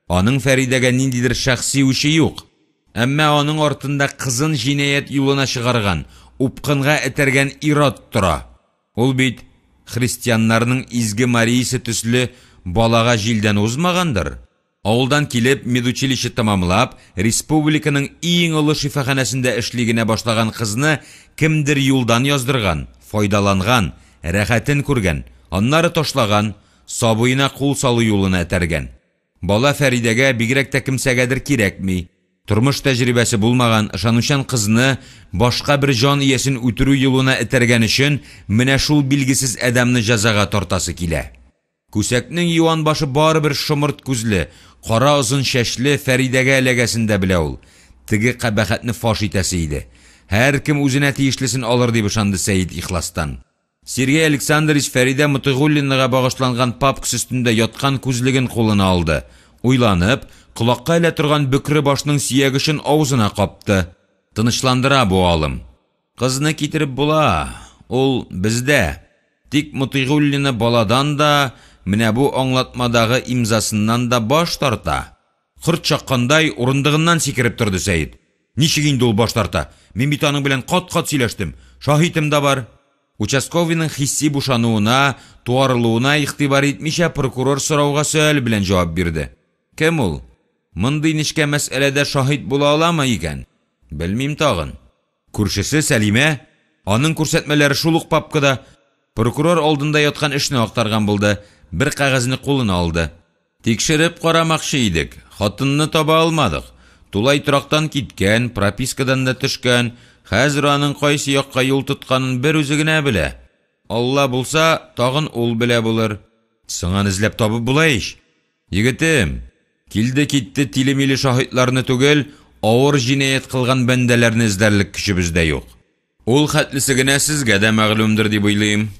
Аның Фәридәгә ниндидер шәхси үче юк. Әмма аның артында кызын җинаят юлына чыгарган, упкынга этәргән ират тора. Ул бит христианнарның изге Мариясе төсле балага җилдән узмагандыр. Авылдан килеп, медучилище тамамлап, республиканың иң олы шифаханәсендә эшлигенә башлаган кызны кемдер юлдан яздырган, файдаланган, рәхәтен күргән, аннары ташлаган, сабыена кул салу юлына этәргән. Бала Фәридәгә бигрәк тә кемсәгәдер кирәкми. Тормыш тәҗрибәсе булмаган, ышанучан кызны башка бер җан иясен үтерү юлына этәргән өчен менә шул билгесез адәмне җәзага тартасы килә. Күсәкнең юан башы барыбер шомырт күзле, кара озын чәчле Фәридәгә эләгәсен дә белә ул. Теге кабахәтне фаш итәсе иде. Һәр кем үзенә тиешлесен алыр дип ышанды Сәйет ихластан. Сергей Александрович Фәридә Мутыйгуллинага багышланган папкасы өстендә яткан күзлеген кулына алды. Уйланып, колакка элә торган бөкре башның сөягешен авызына капты. Тынычландыра бу алым. Кызны китереп була, ул бездә. Тик Мутыйгуллина баладан да, менә бу аңлатмадагы имзасыннан да баш тарта. Кырт чаккандай урындыгыннан сикереп торды Сәйит. Ничек инде ул баш тарта? Мин бит аның белән кат-кат сөйләштем. Шаһитым да бар. Участковыйның хисси бушануына, туарылуына игътибар итмичә прокурор сорауга сөаль белән җавап бирде. Кем ул? Мондый нечкә мәсьәләдә шаһит була аламы икән? Белмим тагын. Күршесе Сәлимә, аның күрсәтмәләре шул ук папкада. Прокурор алдында яткан эшне актарган булды. Бер кагазны кулына алды. Тикшереп карамакчы идек. Хатынны таба алмадык. Тулай торактан киткән, пропискадан да төшкән. Хәзер аның кайсы якка юл тотканын бер үзе генә белә. Алла булса, тагын ул белә булыр. Сыңан эзләп табып була ич. Егетем, килде-китте тилемиле шаһитларны түгел, авыр җинаят кылган бәндәләрне эзләрлек көче бездә юк. Ул хәтлесе генә сезгә дә мәгълүмдер дип уйлыйм.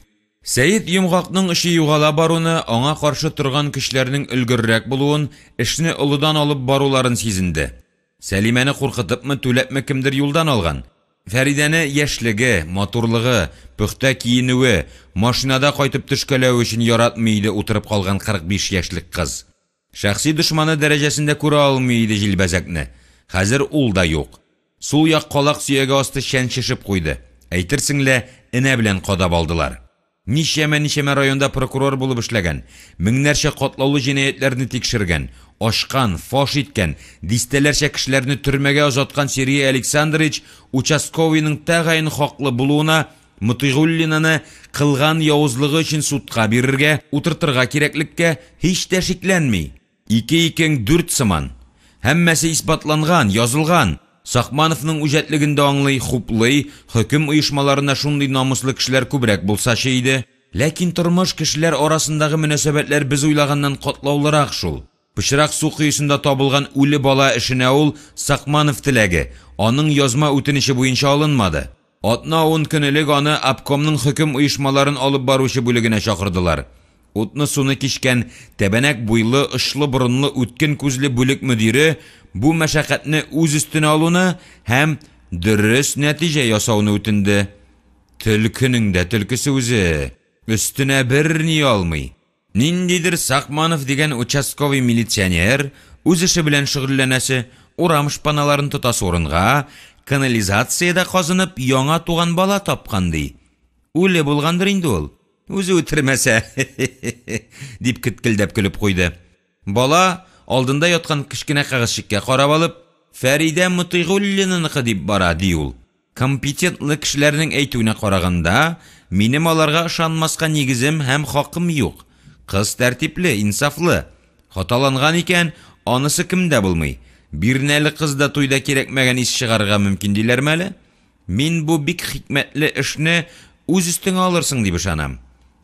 Сәйит Йомгакның эше югала баруны, аңа каршы торган кешеләрнең өлгеррәк булуын, эшне олыдан алып баруларын сизенде. Сәлимәне куркытыпмы, түләпме кемдер юлдан алган. Фәридәне яшьлеге, матурлыгы, пөхтә киенүе, машинада кайтып төшкәләү өчен яратмый иде утырып калган 45 яшьлек кыз. Шәхси дошманы дәрәҗәсендә күрә алмый иде җилбәзәкне. Хәзер ул да юк. Сул як калак сөяге асты шән шешеп куйды. Әйтерсең лә энә белән кадап алдылар. Ничәмә районда прокурор булып эшләгән, меңнәрчә катлаулы җинаятләрне тикшергән, ашкан, фаш иткән, дистәләрчә кешеләрне төрмәгә озаткан Сергей Александрович участковыйның тәгаен хаклы булуына Мутыйгуллинаны кылган явызлыгы өчен судка бирергә, утыртырга кирәклеккә һич тә шикләнми. 2-2-4 сыман. Һәммәсе исбатланган, язылган. Сакмановның үҗәтлегендә аңлый, хуплый, хөкем оешмаларына шундый намуслы кешеләр күбрәк булса иде. Ләкин тормыш кешеләр арасындагы мөнәсәбәтләр без уйлаганнан катлаулырак шул. Пычрак су кыйсында табылган үле бала эшенә ул Сакманов теләге, аның язма үтенече буенча алынмады. Атна 10 көнлек аны обкомның хөкем оешмаларын алып баручы бүлегенә чакырдылар. Утны суны кичкән, тәбәнәк буйлы, ышлы борынлы, үткен күзле бүлек мөдире бу мәшәкатьне үз өстенә алуны һәм дөрес нәтиҗә ясауны үтенде. Төлкенең дә төлкесе үзе, өстенә бер ни алмый. Ниндидер Сакманов дигән участковый милиционер үз эше белән шөгыльләнәсе, урам шпаналарын тотасы урынга, канализациядә казынып яңа туган бала тапкан ди. Үле булгандыр инде ул. Үзе үтермәсә, дип киткелдәп көлеп куйды. Бала алдында яткан кичкенә кагызчыкка карап алып, Фәридә Мутыйгуллинаныкы дип бара ди ул. Компетентлы кешеләрнең әйтүенә караганда, минем аларга ышанмаска нигезем һәм хакым юк. Кыз тәртипле, инсафлы. Хаталанган икән, анысы кемдә булмый. Бирнәле кызда туйда кирәкмәгән ис чыгарырга мөмкин диләрме әле? Мин бу бик хикмәтле эшне үз өстеңә алырсың дип ышанам.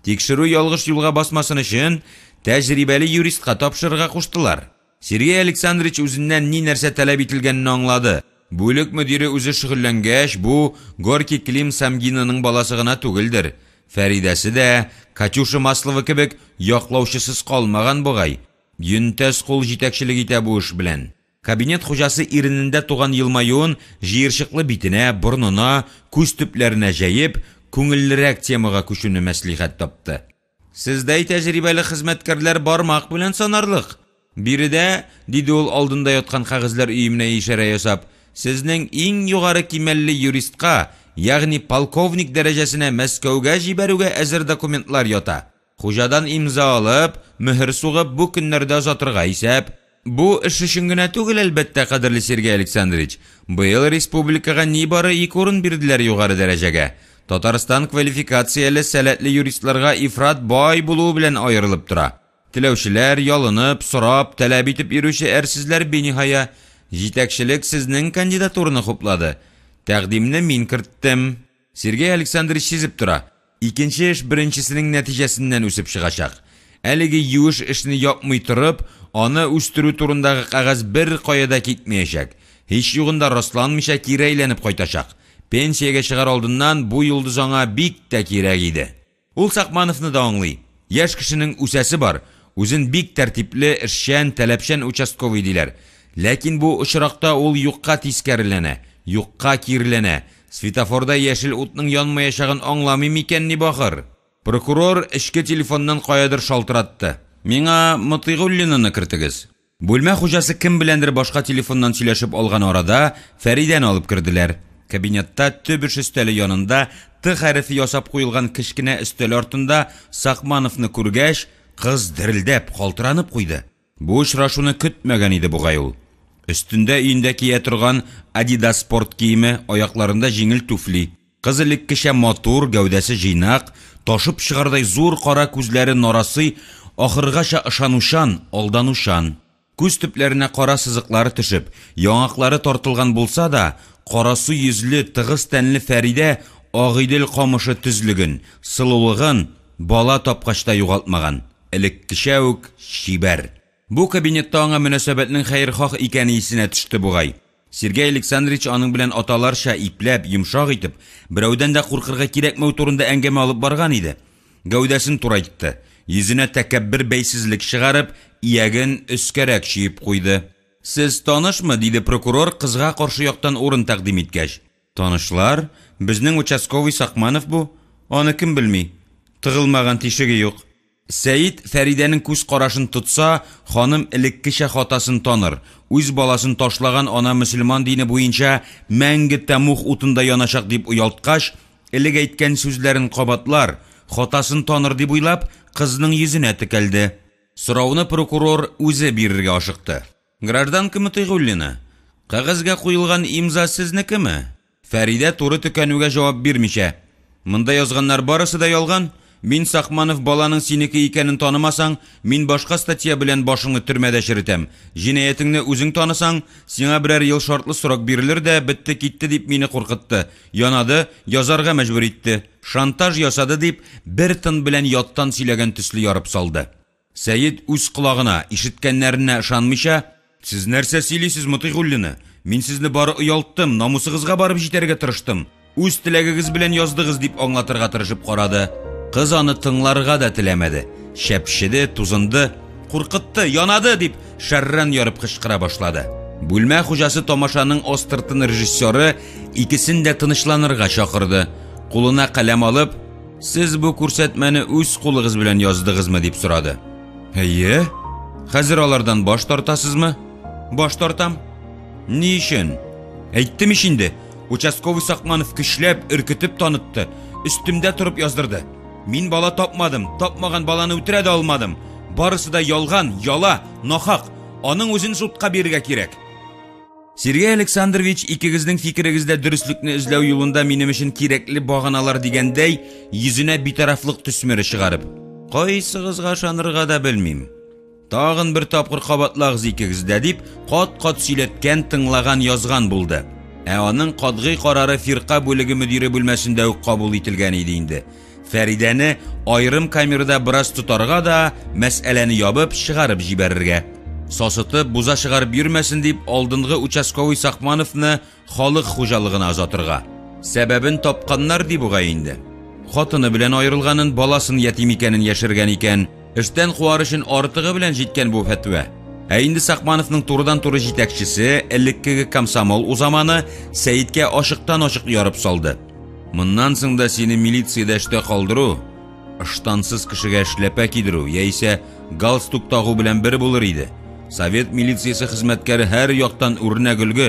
Тикшерү ялгыш юлга басмасын өчен тәҗрибәле юристка тапшырырга куштылар. Сергей Александрович үзеннән ни нәрсә таләп ителгәнне аңлады. Бүлек мөдире үзе шөгыльләнгәч, бу Горький Клим Самгинаның баласы гына түгелдер. Фәридәсе дә Катюша Маслова кебек яклаучысыз калмаган бугай. Йөнтәс кул җитәкчелек итә бу эш белән. Кабинет хуҗасы иренендә туган елмаюын җыерчыклы битенә, борнына, күз төпләренә җәеп, күңеллерәк темага күчүне мәслихәт тапты. Сездә тәҗрибәле хезмәткәрләр бармак белән санарлык. Биредә, диде ул алдында яткан кагызлар өеменә ишарә ясап, сезнең иң югары кимәлле юристка, ягъни полковник дәрәҗәсенә Мәскәүгә җибәрүгә әзер документлар ята. Хуҗадан имза алып, мөһер сугып бу көннәрдә озатырга исәп. Бу эш өчен генә түгел, әлбәттә, кадерле Сергей Александрович. Быел республикага нибары 2 урын бирделәр югары дәрәҗәгә. Татарстан квалификацияле сәләтле юристларга ифрат бай булуы белән аерылып тора. Теләүчеләр ялынып, сорап, таләп итеп йөрүче әрсезләр бениһая. Җитәкчелек сезнең кандидатураны хуплады. Тәкъдимне мин керттем. Сергей Александрович сизеп тора. Икенче эш беренчесенең нәтиҗәсеннән үсеп чыгачак. Әлеге юеш эшне япмый торып, аны үстерү турындагы кагаз бер каяда китмәячәк. Һич югында расланмыйча кире әйләнеп кайтачак. Пенсиягә чыгар алдыннан бу йолдыз аңа бик тә кирәк иде. Ул Сакмановны да аңлый. Яшь кешенең үсәсе бар. Үзен бик тәртипле, эшчән, таләпчән участковый диләр. Ләкин бу очракта ул юкка тискәреләнә, юкка киреләнә. Светофорда яшел утның янмаячагын аңламый микән ни бахыр? Прокурор эшке телефоннан каядыр шалтыратты. Миңа Мотыйгуллинаны кертегез. Бүлмә хуҗасы кем беләндер башка телефоннан сөйләшеп алган арада Фәридәне алып керделәр. Кабинетта төп эш өстәле янында Т хәрефе ясап куелган кечкенә өстәл артында Сакмановны күргәч, кыз дерелдәп, калтыранып куйды. Бу очрашуны көтмәгән иде бугай ул. Өстендә өендә кия торган Adidas спорт киеме, аякларында җиңел туфли. Кыз элеккечә матур, гәүдәсе җыйнак, ташып чыгардай зур кара күзләре нарасый, ахыргаcha ышанучан, алданучан. Күз төпләренә кара сызыклары төшеп, яңаклары тартылган булса да, карасу йөзле, тыгыз тәнле Фәридә Агыйдел камышы төзлеген, сылулыгын бала тапкачта югалтмаган. Элеккечә үк шибәр. Бу кабинетта аңа мөнәсәбәтнең хәйрхах икәне исенә төште бугай. Сергей Александрович аның белән аталарча ипләп, йомшак итеп, берәүдән дә куркырга кирәкмәү турында әңгәмә алып барган иде. Гәүдәсен турайтты. Йөзенә тәкәббер бәйсезлек чыгарып, ияген өскәрәк чиеп куйды. Сез танышмы? Диде прокурор кызга каршы яктан урын тәкъдим иткәч. Танышлар, безнең участковый Сакманов бу. Аны кем белми? Тыгылмаган тишеге юк. Сәйит Фәридәнең күз карашын тотса, ханым элеккечә хатасын таныр. Үз баласын ташлаган ана мөселман дине буенча мәңге тәмух утында янашак дип уялткач, элек әйткән сүзләрен кабатлар, хатасын таныр дип уйлап, кызның йөзенә текәлде. Сорауны прокурор үзе бирергә ашыкты. Гражданка Мотыйгуллина, кагазга куелган имза сезнекеме? Фәридә туры төкәнүгә җавап бирмичә. Монда язганнар барысы да ялган. Мин Сакманов баланың синеке икәнен танымасаң, мин башка статья белән башыңны төрмәдә черетәм. Җинаятыңны үзең танысаң, сиңа берәр ел шартлы срок бирелер дә, бетте китте дип мине куркытты. Янады, язарга мәҗбүр итте. Шантаж ясады дип, бер тын белән яттан сөйләгән төсле ярып салды. Сәйит үз колагына, ишеткәннәренә ышанмыйча, сез нәрсә сөйлисез, Мотыйгуллина? Мин сезне бары оялттым, намусыгызга барып җитәргә тырыштым. Үз теләгегез белән яздыгыз дип аңлатырга тырышып карады. Кыз аны тыңларга да теләмәде. Шәпшеде, тузынды, куркытты, янады дип шәррән ярып кычкыра башлады. Бүлмә хуҗасы тамашаның остыртын режиссеры икесен дә тынычланырга чакырды. Кулына каләм алып, сез бу күрсәтмәне үз кулыгыз белән яздыгызмы дип сорады. Әйе? Хәзер алардан баш тартасызмы? Баш тартам. Ни өчен? Әйттем ич инде. Участковый Сакманов көчләп, үркетеп танытты. Өстемдә турып яздырды. Мин бала тапмадым, тапмаган баланы үтерә дә алмадым. Барысы да ялган, яла, нахак. Аның үзен судка бирергә кирәк. Сергей Александрович, икегезнең фикерегездә дөреслекне эзләү юлында минем өчен кирәкле баганалар дигәндәй, йөзенә битарафлык төсмере чыгарып. Кайсыгызга ышанырга да белмим. Тагын бер тапкыр кабатлагыз икегездә дип, кат-кат сөйләткән, тыңлаган, язган булды. Аның катгый карары фирка бүлеге мөдире бүлмәсендә үк кабул ителгән иде инде. Фәридәне айрым камерада бераз тутарга да, мәсьәләне ябып, чыгарып җибәрергә. Сасытып, буза чыгарып йөрмәсен дип, алдынгы участковый Сакмановны халык хуҗалыгына озатырга. Сәбәбен тапканнар ди бугай инде. Хатыны белән айрылганын, баласын ятим икәнен яшергән икән, эштән куарышын артыгы белән җиткән бу фәтва. Инде Сакмановның турыдан-туры җитәкчесе, элеккеге комсомол узаманы Сәйиткә ашыктан-ашык ярып салды. Моннан соң да сине милициядә эштә калдыру, ыштансыз кешегә эшләпә кидерү, яисә галстук тагу белән бер булыр иде. Совет милициясе хезмәткәре һәр яктан үрнәк өлге,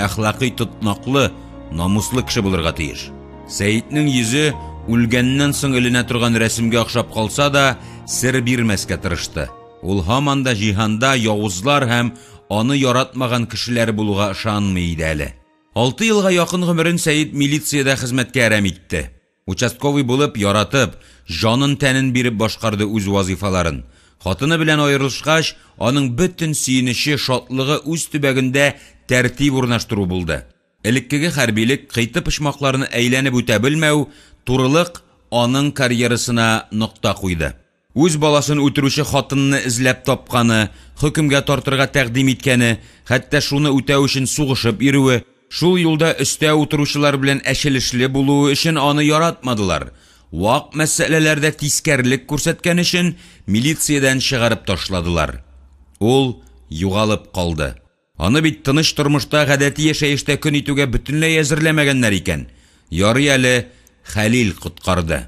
әхлакый тотнаклы, намуслы кеше булырга тиеш. Сәйитнең йөзе үлгәннән соң эленә торган рәсемгә охшап калса да, сер бирмәскә тырышты. Ул һаман да җиһанда явызлар һәм аны яратмаган кешеләр булуга ышанмый иде әле. 6 елга якын гомерен Сәйит милициядә хезмәткә әрәм итте. Участковый булып, яратып, җанын тәнен биреп башкарды үз вазифаларын. Хатыны белән аерылышкач, аның бөтен сөенече, шатлыгы үз төбәгендә тәртип урнаштыру булды. Элеккеге хәрбилек, кыйты пышмакларны әйләнеп үтә белмәү, турылык аның карьерасына нокта куйды. Үз баласын үтерүче хатынны эзләп тапканы, хөкемгә тартырга тәкъдим иткәне, хәтта шуны үтәү өчен сугышып йөрүе, шул юлда өстә утыручылар белән әшелешле булуы өчен аны яратмадылар. Вак мәсьәләләрдә тискәрлек күрсәткән өчен милициядән чыгарып ташладылар. Ул югалып калды. Аны бит тыныч тормышта, гадәти яшәештә көн итүгә бөтенләй әзерләмәгәннәр икән. Ярый әле Хәлил коткарды.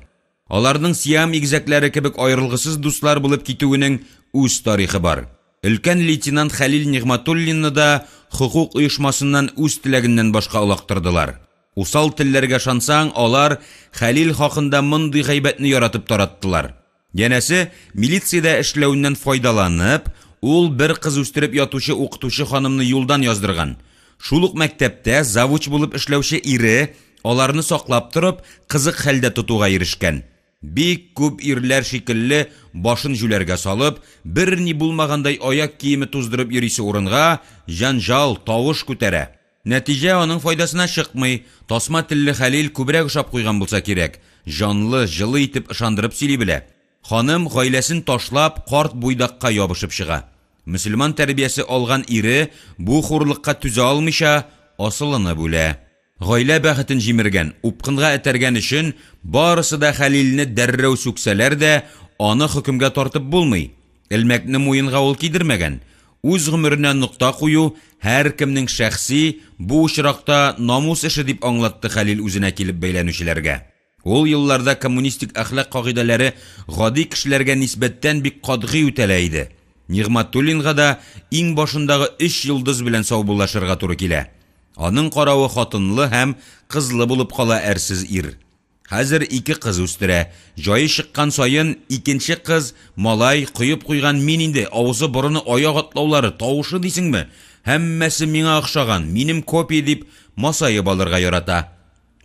Аларның Сиам игезәкләре кебек аерылгысыз дуслар булып китүенең үз тарихы бар. Өлкән лейтенант Хәлил Нигъматуллинны да хукук оешмасыннан үз теләгеннән башка улактырдылар. Усал телләргә шансаң, алар Хәлил хакында мондый гайбәтне яратып тараттылар. Янәсе, милициядә эшләүеннән файдаланып, ул бер кыз үстереп ятучы укытучы ханымны юлдан яздырган. Шул ук мәктәптә завуч булып эшләүче ире аларны саклап торып, кызык хәлдә тотуга ирешкән. Бик күп ирләр шикелле башын жүләргә салып, бер ни булмагандай аяк киеме туздырып йөрисе урынга җанжал, тавыш күтәрә. Нәтиҗә аның файдасына чыкмый. Тасма телле Хәлил күбрәк ошап куйган булса кирәк. Жанлы, җылы итеп ышандырып сөйли белә. Ханым гаиләсен ташлап, карт буйдакка ябышып чыга. Мөселман тәрбиясе алган ире бу хурлыкка түзә алмыйча асылыны бүлә. Гаилә бәхетен җимергән, упкынга этәргән өчен барысы да Хәлилне дәррәү сүксәләр дә, аны хөкемгә тартып булмый. Элмәкне муенга ул кидермәгән. Үз гомеренә нокта кую һәр кемнең шәхси, бу очракта намус эше дип аңлатты Хәлил үзенә килеп бәйләнүчеләргә. Ул елларда коммунистик әхлак кагыйдәләре гади кешеләргә нисбәттән бик катгый үтәлә иде. Нигъматуллинга да иң башындагы 3 йолдыз белән саубуллашырга туры килә. Аның каравы хатынлы һәм кызлы булып кала әрсез ир. Хәзер 2 кыз үстерә. Җае чыккан саен икенче кыз малай куеп куйган мин инде, авызы борыны аяк атлаулары, тавышы дисеңме? Һәммәсе миңа охшаган, минем копия дип масаеп алырга ярата.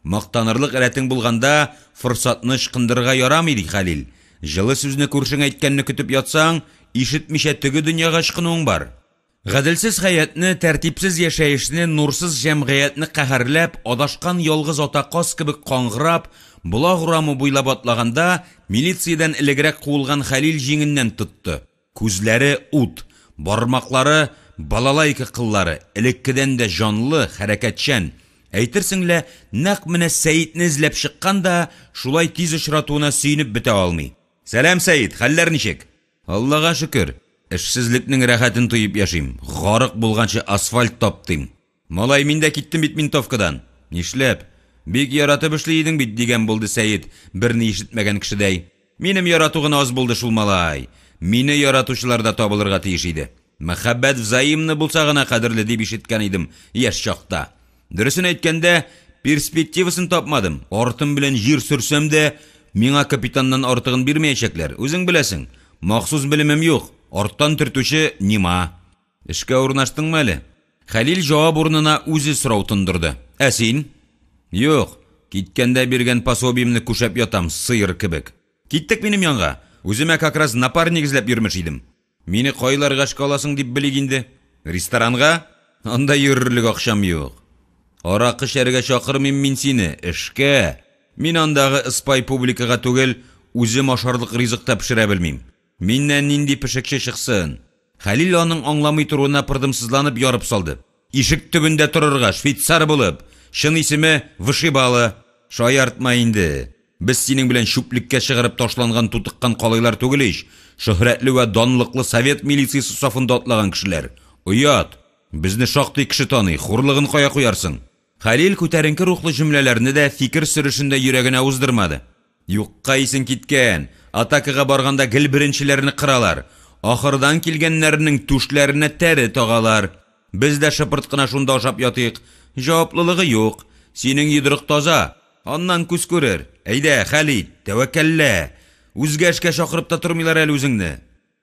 Мактанырлык рәтең булганда форсатны ышкындырырга ярамый ди Хәлил. Җылы сүзне күршең әйткәнне көтеп ятсаң, ишетмичә теге дөньяга ышкынуың бар. Гаделсез хаятны, тәртипсез яшәешне, нурсыз җәмгыятьне каһәрләп, адашкан ялгыз атакас кебек каңгырап, булак урамы буйлап атлаганда, милициядән элегрәк куылган Хәлил җиңеннән тотты. Күзләре ут, бармаклары балалайка кыллары, элеккедән дә җанлы, хәрәкәтчән. Әйтерсең лә, нәкъ менә Сәйитне эзләп чыкканда, шулай тиз очратуына сөйнеп бетә алмый. Сәлам, Сәйит, хәлләр ничек? Аллага шөкер. Эшсезлекнең рәхәтен тоеп яшим. Гарык булганчы асфальт таптым. Малай, мин дә киттем бит Ментовкадан. Нишләп? Бик яратып эшли идең бит, дигән булды Сәйит, берни ишетмәгән кешедәй. Минем ярату гына аз булды шул, малай. Мине яратучылар да табылырга тиеш иде. Мәхәббәт взаимны булса гына кадерле дип ишеткән идем яшь чакта. Дөресен әйткәндә, перспективасын тапмадым. Артым белән җир сөрсәм дә, миңа капитаннан артыгын бирмәячәкләр. Үзең беләсең, махсус белемем юк. Арттан төртүче Нима. Эшкә урнаштыңмы әле? Хәлил җавап урынына үзе сорау тондырды. Ә син? Юк, киткәндә биргән пособиемне күшәп ятам, сыер кебек. Киттек минем янга. Үземә как раз напарник эзләп йөрмеш идем. Мине кайларга шкаласың дип белик инде. Ресторанга? Анда йөрерлек акчам юк. Аракы шәргә чакырмыйм мин сине, эшкә. Мин андагы ыспай публикага түгел, үзем ашарлык ризык та пешерә белмим. Миннән нинди пешекче чыксын. Хәлил аның аңламый торуына пырдымсызланып ярып салды. Ишек төбендә торырга, швейцар булып, шын исеме Вышибалы. Шаяртма инде. Без синең белән шүплеккә чыгарып ташланган тутыккан калайлар түгел ич. Шөһрәтле вә данлыклы совет милициясе сафында атлаган кешеләр. Уят. Безне шактый кеше таный, хурлыгын кая куярсың. Хәлил күтәренке рухлы җөмләләрне дә фикер сөрешендә йөрәгенә уздырмады. Юкка исең киткән. Атакага барганда гел беренчеләрне кыралар. Ахырдан килгәннәрнең түшләренә тәре тагалар. Без дә шыпырт кына шунда ашап ятыйк. Җаваплылыгы юк. Синең йодрык таза. Аннан күз күрер. Әйдә, Хәлит, тәвәккәллә. Үзгә эшкә чакырып та тормыйлар әле үзеңне.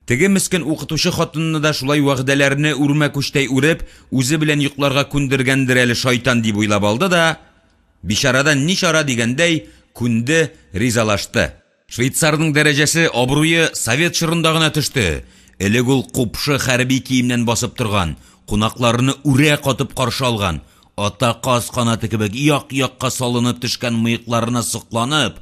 Теге мескен укытучы хатынны да шулай вәгъдәләрне үрмә күчтәй үреп, үзе белән йокларга күндергәндер әле шайтан дип уйлап алды да, бишарадан ничара дигәндәй, күнде, ризалашты. Швейцарның дәрәҗәсе, абруе совет чорында гына төште. Элек ул купшы хәрби киемнән басып торган, кунакларны үрә катып каршы алган, ата каз канаты кебек як-якка салынып төшкән мыекларына сокланып,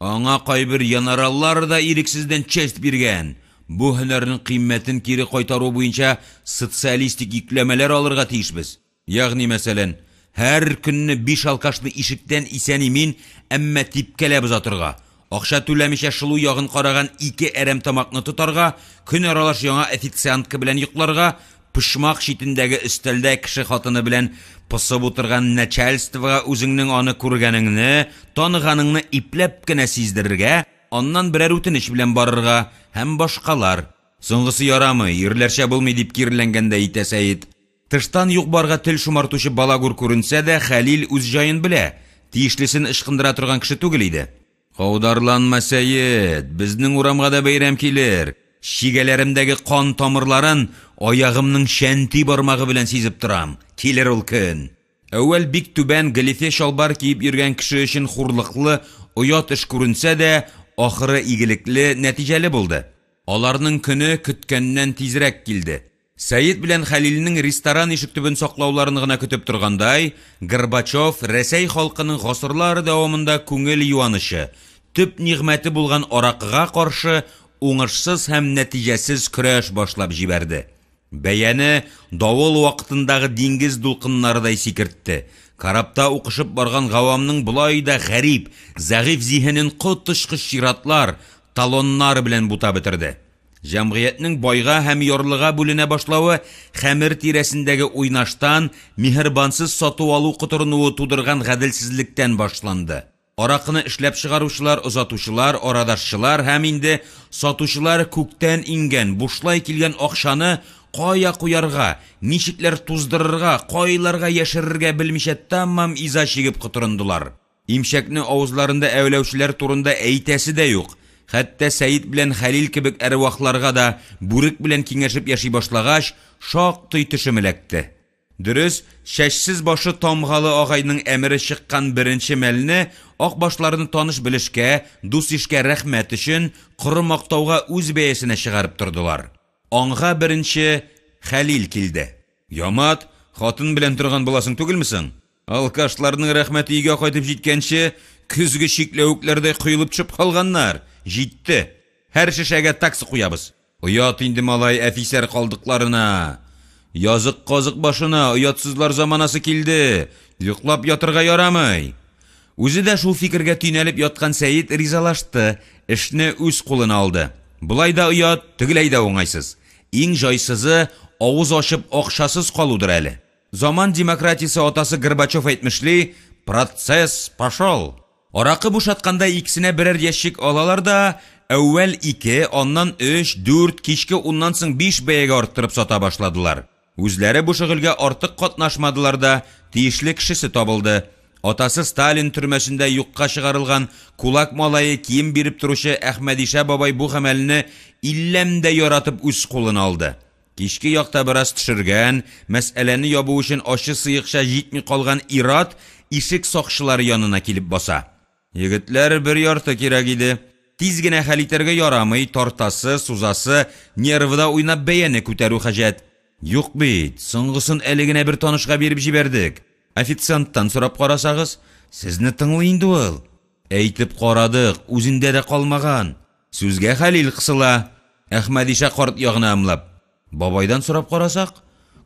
аңа кайбер генераллар да ирексездән честь биргән. Бу һөнәрнең кыйммәтен кире кайтару буенча социалистик йөкләмәләр алырга тиешбез. Ягъни мәсәлән, һәр көнне 5 алкашны ишектән исән имин, әмма типкәләп узатырга. Акча түләмичә шылу ягын караган 2 әрәм тамакны тотарга, көн аралаш яңа официантка белән йокларга, пышмак читендәге өстәлдә кеше хатыны белән пысып утырган начальствога үзеңнең аны күргәнеңне, таныганыңны ипләп кенә сиздерергә, аннан берәр үтенеч белән барырга, һәм башкалар. Соңгысы ярамый, ирләрчә булмый дип киреләнгәндә әйтә Сәйид. Тыштан юк барга тел шумартучы балагур күренсә дә, Хәлил үз җаен белә. Тиешлесен ышкындыра торган кеше түгел иде. Каударланма, Сәйид, безнең урамга да бәйрәм килер. Шигәләремдәге кан тамырларын аягымның шәнти бармагы белән сизеп торам. Килер ул көн. Әүвәл бик түбән галифе шалбар киеп йөргән кеше өчен хурлыклы, оят эш күренсә дә, ахыры игелекле, нәтиҗәле булды. Аларның көне көткәннән тизрәк килде. Сәйид белән Хәлилнең ресторан ишек төбен саклауларын гына көтеп торгандай, Горбачев Рәсәй халкының гасырлар дәвамында күңел юанышы, төп нигъмәте булган аракыга каршы уңышсыз һәм нәтиҗәсез көрәш башлап җибәрде. Бәяне давыл вакытындагы диңгез дулкыннарыдай сикертте. Карапта укышып барган гавамның булай да гәриб, зәгыйф зиһенен котышкыч чиратлар, талоннар белән бута бетерде. Җәмгыятьнең байга һәм ярлыга бүленә башлавы хәмер тирәсендәге уйнаштан, миһербансыз сату алу котырынуы тудырган гаделсезлектән башланды. Аракыны эшләп чыгаручылар, озатучылар, арадашчылар һәм инде сатучылар күктән ингән, бушлай килгән акчаны кая куярга, ничекләр туздырырга, кайларга яшерергә белмичә тамам иза чигеп котырындылар. Имшәкне авызларында әүләүчеләр турында әйтәсе дә юк. Хәтта Сәйид белән Хәлил кебек әрвахларга да бүрек белән киңәшеп яши башлагач, шактый төшемеләкте. Дөрес, шәчсез башы тамгалы агайның әмере чыккан беренче мәлне ак башларны таныш белешкә, дус ишкә рәхмәт өчен коры мактауга үз бәясенә чыгарып тордылар. Аңга беренче Хәлил килде. Ямат, хатын белән торган буласың түгелмесең? Алкашларның рәхмәте өйгә кайтып җиткәнче, күзге шикләвекләрдә куелып чып калганнар. Җитте. Һәр шешәгә таксы куябыз. Уят инде малай әфисәр калдыкларына. Язык казык башына уятсызлар заманасы килде. Йоклап ятырга ярамый. Үзе дә шул фикергә төйнәлеп яткан Сәйид ризалашты. Эшне үз кулына алды. Булай да уят, тегеләй дә уңайсыз. Иң җайсызы авыз ачып акчасыз калудыр әле. Заман демократиясе атасы Горбачев әйтмешли, процесс пошел. Аракы бушатканда икесенә берәр ящик алалар да, әүвәл 2, аннан 3, 4, кичке уннан соң 5 бәягә арттырып сата башладылар. Үзләре бу шөгыльгә артык катнашмадылар да, тиешле кешесе табылды. Атасы Сталин төрмәсендә юкка чыгарылган кулак малае кием биреп торучы Әхмәдишә бабай бу гамәлне илләмдә яратып үз кулына алды. Кичке якта бераз төшергән, мәсьәләне ябу өчен ачы сыйыкча җитми калган Ират ишек сакчылары янына килеп баса. Егетләр бер ярты кирәк иде. Тиз генә хәл итәргә ярамый, тартасы, сузасы, нервыда уйнап бәяне күтәрү хаҗәт. Юк бит, соңгысын әле генә бер танышка биреп җибәрдек. Официанттан сорап карасагыз, сезне тыңлый инде ул. Әйтеп карадык, үзендә дә калмаган. Сүзгә Хәлил кысыла. Әхмәдишә карт ягына ымлап. Бабайдан сорап карасак,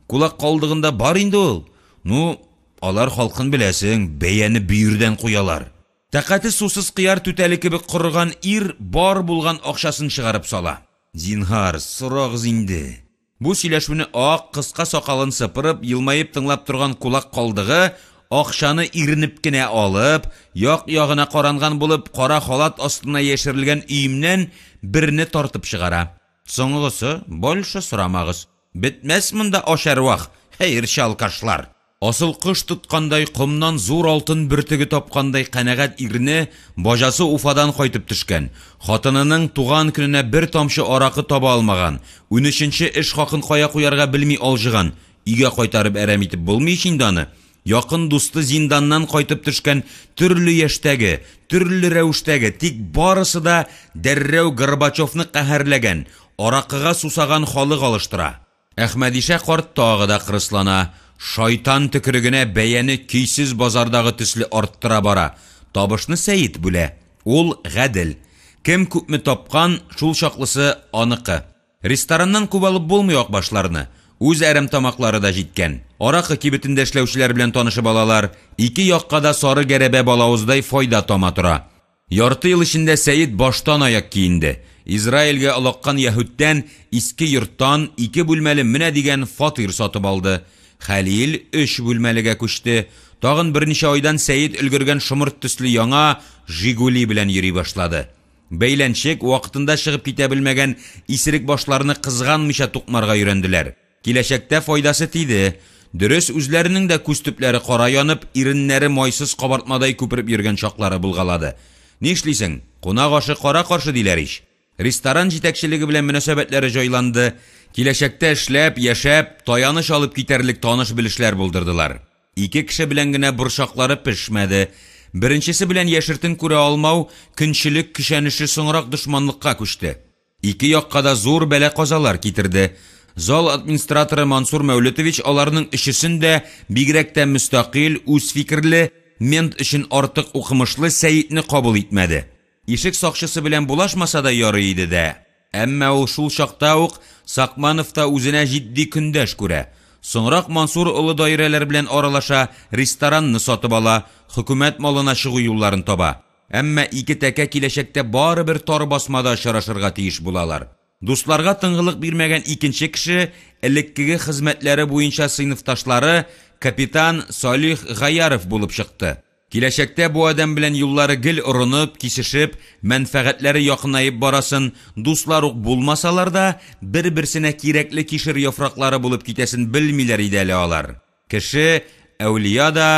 кулак калдыгында бар инде ул. Ну, алар халкын беләсең, бәяне бүйірдән куялар. Тәкате сусыз кыяр түтәле кебек корган ир бар булган акчасын чыгарып сала. Зинһар, сорагыз инде. Бу сөйләшүне ак кыска сакалын сыпырып, елмаеп тыңлап торган кулак калдыгы акчаны иренеп кенә алып, як-ягына каранган булып, кара халат астына яшерелгән өемнән берне тартып чыгара. Соңгысы, больше сорамагыз. Бетмәс монда ашарвах, хәерче алкашлар. Асыл кыш туткандай кумнан зур алтын бөртеге тапкандай канәгать ирне бажасы Уфадан кайтып төшкән. Хатынының туган көненә бер тамчы аракы таба алмаган. 13нче эш хакын кая куярга белми алҗыган. Өйгә кайтарып әрәм итеп булмый шинданы. Якын дусты зинданнан кайтып төшкән төрле яшьтәге, төрле рәвештәге, тик барысы да дәррәү Горбачевны каһәрләгән, аракыга сусаган халык алыштыра. Әхмәдишә карт тагы да кырыслана. Шайтан төкерегенә бәяне көйсез базардагы төсле арттыра бара. Табышны Сәйид бүлә. Ул гадел. Кем күпме тапкан, шул чаклысы аныкы. Рестораннан күп алып булмый ак башларны. Үз әрем тамаклары да җиткән. Аракы кибетендә эшләүчеләр белән танышып алалар. Ике якка да сары гәрәбә балавыздай файда тама тора. Ярты ел эчендә Сәйид баштан аяк киенде. Израильгә алаккан яһүдтән иске йорттан 2 бүлмәле менә дигән фатир сатып алды. Хәлил 3 бүлмәлегә күчте. Тагын берничә айдан Сәйид өлгергән шомырт төсле яңа Жигули белән йөри башлады. Бәйләнчек вакытында чыгып китә белмәгән исерек башларны кызганмыйча тукмарга өйрәнделәр. Киләчәктә файдасы тиде. Дөрес, үзләренең дә күз төпләре кара янып, иреннәре майсыз кабартмадай күпереп йөргән чаклары булгалады. Нишлисең, кунак ашы кара каршы диләр ич. Ресторан җитәкчелеге белән мөнәсәбәтләре җайланды. Киләчәктә эшләп, яшәп, таяныш алып китәрлек таныш белешләр булдырдылар. Ике кеше белән генә борчаклары пешмәде. Беренчесе белән яшертен күрә алмау көнчелек кишәнеше соңрак дошманлыкка күчте. Ике якка да зур бәла казалар китерде. Зал администраторы Мансур Мәүлетович аларның өчесен дә бигрәк тә мөстәкыйль, үз фикерле, мент өчен артык укымышлы Сәйитне кабул итмәде. Ишек сакчысы белән булашмаса да ярый иде дә. Әмма ул шул чакта ук Сакманов та үзенә җитди көндәш күрә. Соңрак Мансур улы даирәләр белән аралаша, ресторанны сатып ала, хөкүмәт малына чыгу юлларын таба. Әмма ике тәкә киләчәктә барыбер тар басмада очрашырга тиеш булалар. Дусларга тыңгылык бирмәгән икенче кеше элеккеге хезмәтләре буенча сыйныфташлары капитан Салих Гаяров булып чыкты. Киләчәктә бу адам белән юллары гел урынып, кисешеп, мәнфәгатьләре якынайып барасын, дуслар ук булмасалар да, бер-берсенә кирәкле кишер яфраклары булып китәсен белмиләр иде әле алар. Кеше, әүлия да,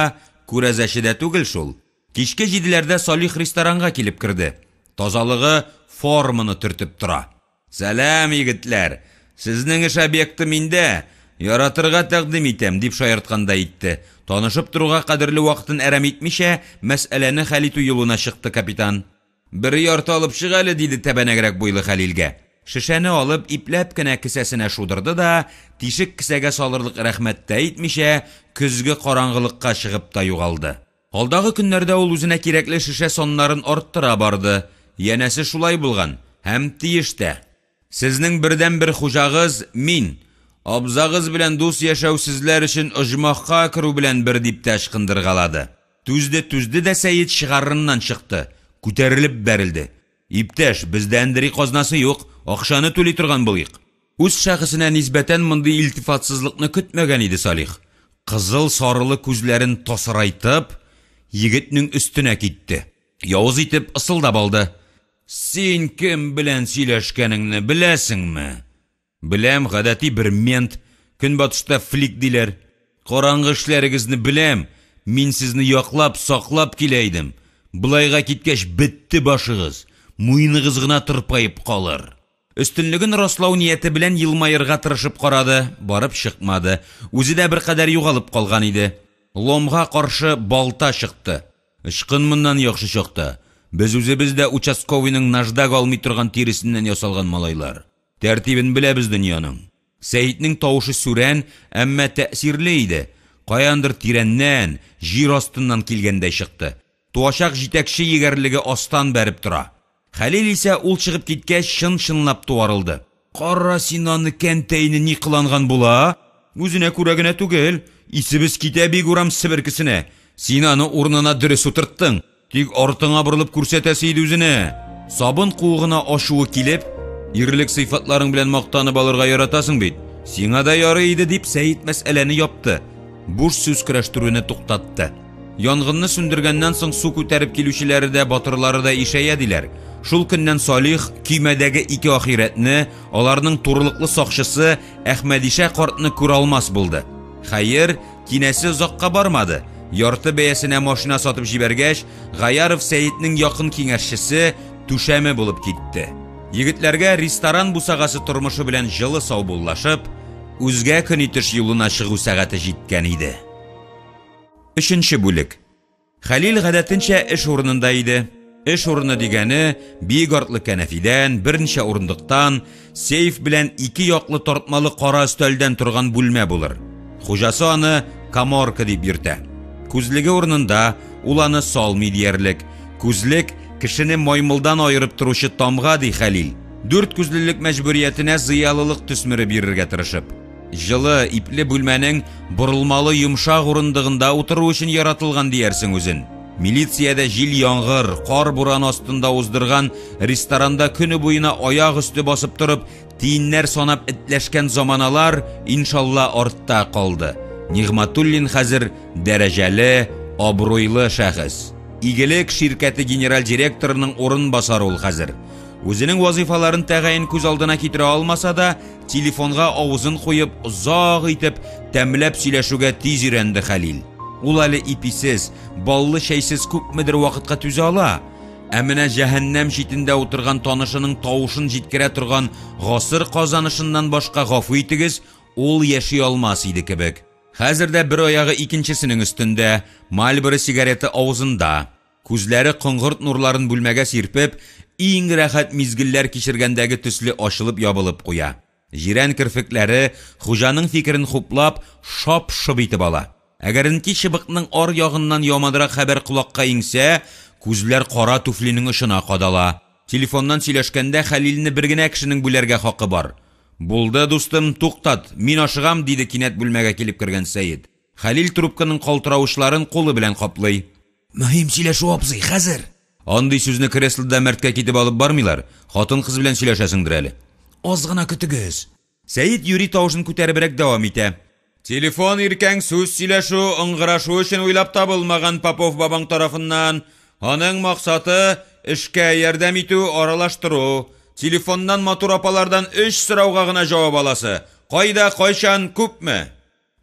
күрәзәче дә түгел шул. Кичке 7-ләрдә Салих ресторанга килеп керде. Тазалыгы форманы төртеп тора. Сәлам, егетләр, сезнең эш объекты миндә, яратырга тәкъдим итәм, дип шаяртканда итте. Танышып торуга кадерле вакытын әрәм итмичә, мәсьәләне хәл итү юлына чыкты капитан. Бер ярты алып чык әле, диде тәбәнәгрәк буйлы Хәлилгә. Шешәне алып, ипләп кенә кесәсенә шудырды да, тишек кесәгә салырлык рәхмәт тә итмичә, көзге караңгылыкка чыгып та югалды. Алдагы көннәрдә ул үзенә кирәкле шешә соннарын арттыра барды. Янәсе шулай булган, һәм тиеш тә. Сезнең бердән-бер хуҗагыз мин. Абзагыз белән дус яшәү сезләр өчен оҗмахка керү белән бер дип тә ышкындыргалады. Түзде дә Сәйит шыгарыннан чыкты. Күтәрелеп бәрелде. Иптәш, бездә әндери казнасы юк, акчаны түли торган булыйк. Үз шәхесенә нисбәтән мондый илтифатсызлыкны көтмәгән иде Салих. Кызыл сарылы күзләрен тасырайтып, егетнең өстенә китте. Явыз итеп ысылдап алды. Син кем белән сөйләшкәнеңне беләсеңме? Беләм, гадәти бер мент, көнбатышта флик диләр. Караңгы эшләрегезне беләм, мин сезне яклап, саклап килә идем. Булайга киткәч бетте башыгыз, муеныгыз гына тырпаеп калыр. Өстенлеген раслау нияте белән елмаерга тырышып карады, барып чыкмады. Үзе дә бер кадәр югалып калган иде. Ломга каршы балта чыкты. Ышкын моннан яхшы чыкты. Без үзебездә участковыйның наждаг алмый торган тиресеннән ясалган малайлар. Тәртибен беләбез дөньяның. Сәйитнең тавышы сүрән, әмма тәэсирле иде. Каяндыр тирәннән, җир астыннан килгәндәй чыкты. Туачак җитәкче егәрлеге астан бәреп тора. Хәлил исә ул чыгып киткәч чын-чынлап туарылды. Кара син аны кәнтәйне ни кыланган була? Үзенә күрә генә түгел, исебез китә бик урам себеркесенә. Син аны урынына дөрес утырттың. Тик артыңа борылып күрсәтәсе иде үзенә. Сабын куыгына ашуы килеп, ирлек сыйфатларың белән мактанып алырга яратасың бит. Сиңа да ярый иде дип Сәйит мәсьәләне япты. Буш сүз көрәштерүне туктатты. Янгынны сүндергәннән соң су күтәреп килүчеләре дә, батырлары да ишәя диләр. Шул көннән Салих көймәдәге ике ахирәтне, аларның турлыклы сакчысы Әхмәдишә картны күрә алмас булды. Хәер, кинәсе озакка бармады. Ярты бәясенә машина сатып җибәргәч, Гаяров Сәйитнең якын киңәшчесе түшәме булып китте. Егетләргә ресторан бусагасы тормышы белән җылы саубуллашып, үзгә көн итеш юлына чыгу сәгате җиткән иде. 3нче бүлек. Хәлил гадәтенчә эш урынында иде. Эш урыны дигәне бик артлы кәнәфидән, берничә урындыктан, сейф белән ике яклы тартмалы кара өстәлдән торган бүлмә булыр. Хуҗасы аны каморка дип йөртә. Күзлеге урынында ул аны салмый диярлек. Күзлек кешене маймылдан айырып торучы тамга ди Хәлил. 4 күзлелек мәҗбүриятенә зыялылык төсмере бирергә тырышып. Җылы, ипле бүлмәнең борылмалы йомшак урындыгында утыру өчен яратылган диярсең үзен. Милициядә җил яңгыр, кар буран астында уздырган ресторанда көне буена аяк өсте басып торып, тиеннәр санап этләшкән заманалар иншалла артта калды. Нигъматуллин хәзер дәрәҗәле, абруйлы шәхес. Игелек ширкәте генераль директорының орынбасары ул хәзер. Үзенең вазифаларын тәгаен күз алдына китерә алмаса да, телефонга авызын куеп, озак итеп, тәмләп сөйләшүгә тиз өйрәнде Хәлил. Ул әле иписез, баллы чәйсез күпмедер вакытка түзә ала. Ә менә җәһәннәм читендә утырган танышының тавышын җиткерә торган гасыр казанышыннан башка гафу итегез, ул яши алмас иде кебек. Хәзердә бер аягы икенчесенең өстендә, Мальборо сигареты авызында. Күзләре кыңгырт нурларын бүлмәгә сирпеп, иң рәхәт мизгелләр кичергәндәге төсле ачылып ябылып куя. Җирән кирфекләре хуҗаның фикерен хуплап, шап-шып итеп ала. Әгәренки чыбыкның ар ягыннан яманрак хәбәр колакка иңсә, күзләр кара туфлинең ышына кадала. Телефоннан сөйләшкәндә Хәлилне бер генә кешенең бүләргә хакы бар. Булды, дустым, туктат, мин ашыгам, диде кинәт бүлмәгә килеп кергән Сәйид. Хәлил трубканың калтырауышларын кулы белән каплый. Мөһим сөйләшү абзый, хәзер. Андый сүзне креслода мәрткә китеп алып бармыйлар. Хатын-кыз белән сөйләшәсеңдер әле. Аз гына көтегез. Сәйид юри тавышын күтәребрәк дәвам итә. Телефон иркәң сүз сөйләшү, ыңгырашу өчен уйлап табылмаган Попов бабаң тарафыннан. Аның максаты эшкә ярдәм итү, аралаштыру. Телефоннан матур апалардан 3 сорауга гына җавап аласы. Кайда, кайчан, күпме?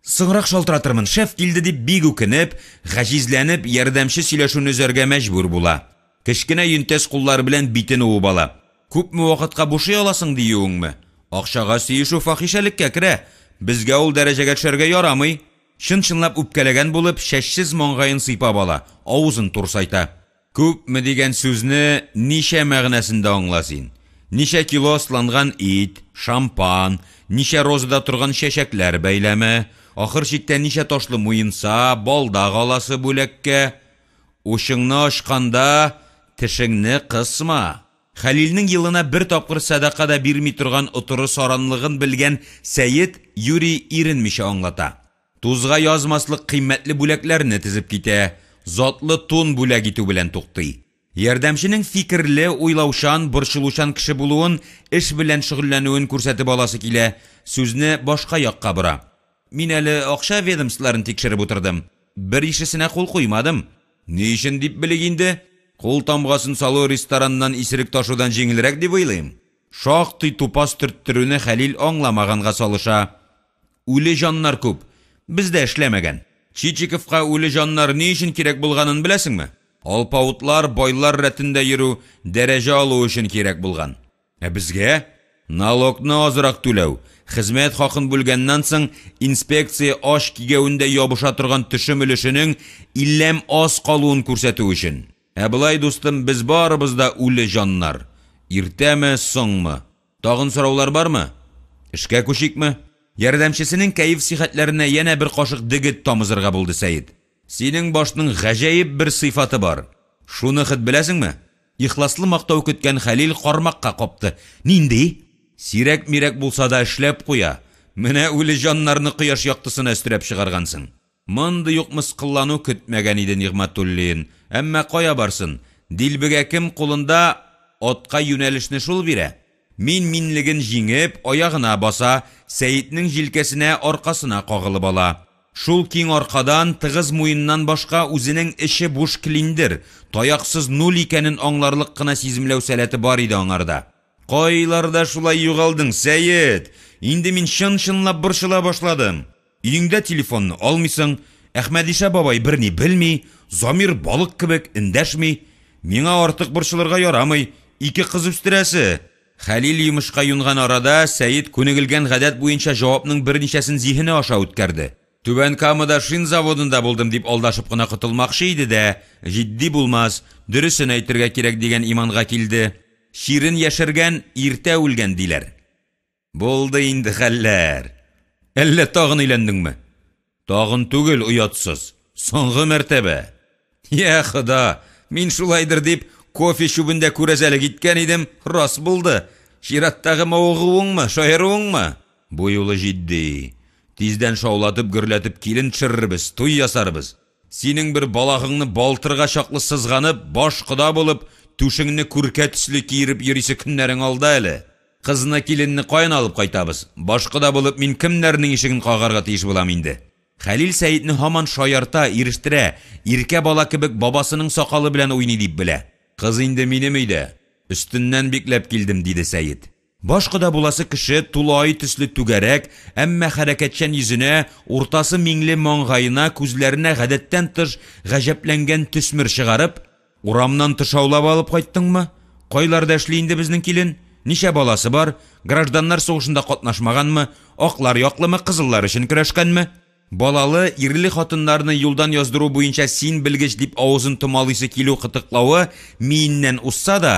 Соңрак шалтыратырмын, шеф килде дип бик үкенеп, гаҗизләнеп, ярдәмче сөйләшүне үзәргә мәҗбүр була. Кечкенә йөнтәс куллар белән битен уып ала. Күпме вакытка бушый аласың диюеңме? Акчага сөешү фахишәлеккә керә. Безгә ул дәрәҗәгә төшәргә ярамый. Чын-чынлап үпкәләгән булып, шәшсез маңгаен сыйпап ала, авызын турсайта. Күпме дигән сүзне ничә мәгънәсендә аңласың? Ничә кило асланган ит, шампан, ничә розада торган чәчәкләр бәйләме, ахыр чиктә ничә ташлы муенса, балда галасы бүләккә. Ушыңны ачканда тишеңне кысма. Хәлилнең елына бер тапкыр садака да бирми торган утыры саранлыгын белгән Сәйид Юри иренмичә аңлата. Тузга язмаслык кыйммәтле бүләкләрне тизеп китә, затлы тун бүләк итү белән туктый. Ярдәмченең фикерле, уйлаучан, борчылучан кеше булуын, эш белән шөгыльләнүен күрсәтеп аласы килә, сүзне башка якка бора. Мин әле акча ведомстволарын тикшереп утырдым. Бер ишесенә кул куймадым. Ни өчен дип белик инде? Кул тамгасын салу рестораннан исерек ташудан җиңелрәк дип уйлыйм. Шактый тупас төрттөрүне Хәлил аңламаганга салыша. Үле җаннар күп. Бездә эшләмәгән. Чичиковка үле җаннар ни өчен кирәк булганын беләсеңме? Алпаутлар, байлар рәтендә йөрү, дәрәҗә алу өчен кирәк булган. Ә безгә налогны азрак түләү, хезмәт хакын бүлгәннән соң инспекция аш кигәвендә ябыша торган төшем өлешенең 50 аз калуын күрсәтү өчен. Ә булай, дустым, без барыбыз да үле җаннар. Иртәме, соңмы? Тагын сораулар бармы? Эшкә күчикме? Ярдәмчесенең кәеф сихәтләренә янә бер кашык дигет тамызырга булды Сәйид. Синең башның гаҗәеп бер сыйфаты бар. Шуны хит беләсеңме? Ихласлы мактау көткән Хәлил кармакка капты. Нинди? Сирәк-мирәк булса да эшләп куя. Менә үле җаннарны кояш яктысына өстерәп чыгаргансың. Монды юк мыскыллану көтмәгән иде Нигъмәтуллин. Әмма кая барсын? Дилбегә кем кулында атка юнәлешне шул бирә. Минлеген җиңеп, аягына баса, Сәйитнең җилкәсенә, аркасына кагылып ала. Шул киң аркадан, тыгыз муеннан башка үзенең эше буш клиндер, таяксыз нуль икәнен аңларлык кына сиземләү сәләте бар иде аңарда. Кайларда шулай югалдың, Сәйит? Инде мин чын-чынлап борчыла башладым. Өеңдә телефонны алмыйсың, Әхмәдиша бабай берни белми, Замир балык кебек эндәшми. Миңа артык борчылырга ярамый, ике кыз үстерәсе. Хәлил йомышка юнган арада Сәйид күнегелгән гадәт буенча җавапның берничәсен зиһене аша үткәрде. Түбән Камада шин заводында булдым дип алдашып кына котылмакчы иде дә, җитди булмас, дөресен әйтергә кирәк дигән иманга килде. Ширин яшергән, иртә үлгән диләр. Булды инде хәлләр. Әллә тагын өйләндеңме? Тагын түгел, уятсыз. Соңгы мәртәбә. Я Хода, мин шулайдыр дип кофе чүбендә күрәзәлек иткән идем, рас булды. Чираттагы мавыгуыңмы, шаярыуыңмы? Бу юлы җитди. Тиздән шаулатып, гөрләтеп килен төшерербез, туй ясарбыз. Синең бер балагыңны балтырга чаклы сызганып, баш кода булып, түшеңне күркә төсле киереп йөрисе көннәрең алда әле. Кызны киленне каян алып кайтабыз? Баш кода булып мин кемнәрнең ишеген кагарга тиеш булам инде? Хәлил Сәйитне һаман шаярта, ирештірә, иркә бала кебек бабасының сақалы белән уйный дип белә. Кыз инде минем өйдә, өстеннән бикләп килдем, диде Сәйит. Башкада буласы кеше тулай төсле түгәрәк, әмма хәрәкәтчән йөзенә, уртасы миңле маңгайына, күзләренә гадәттән тыш гаҗәпләнгән төсмер чыгарып, урамнан тышаулап алып кайттыңмы? Кайларда эшли инде безнең килен? Ничә баласы бар? Гражданнар сугышында катнашмаганмы? Аклар яклымы, кызыллар өчен көрәшкәнме? Балалы, ирле хатыннарны юлдан яздыру буенча син белгеч дип авызын томалыйсы килү кытыклавы миннән усса да,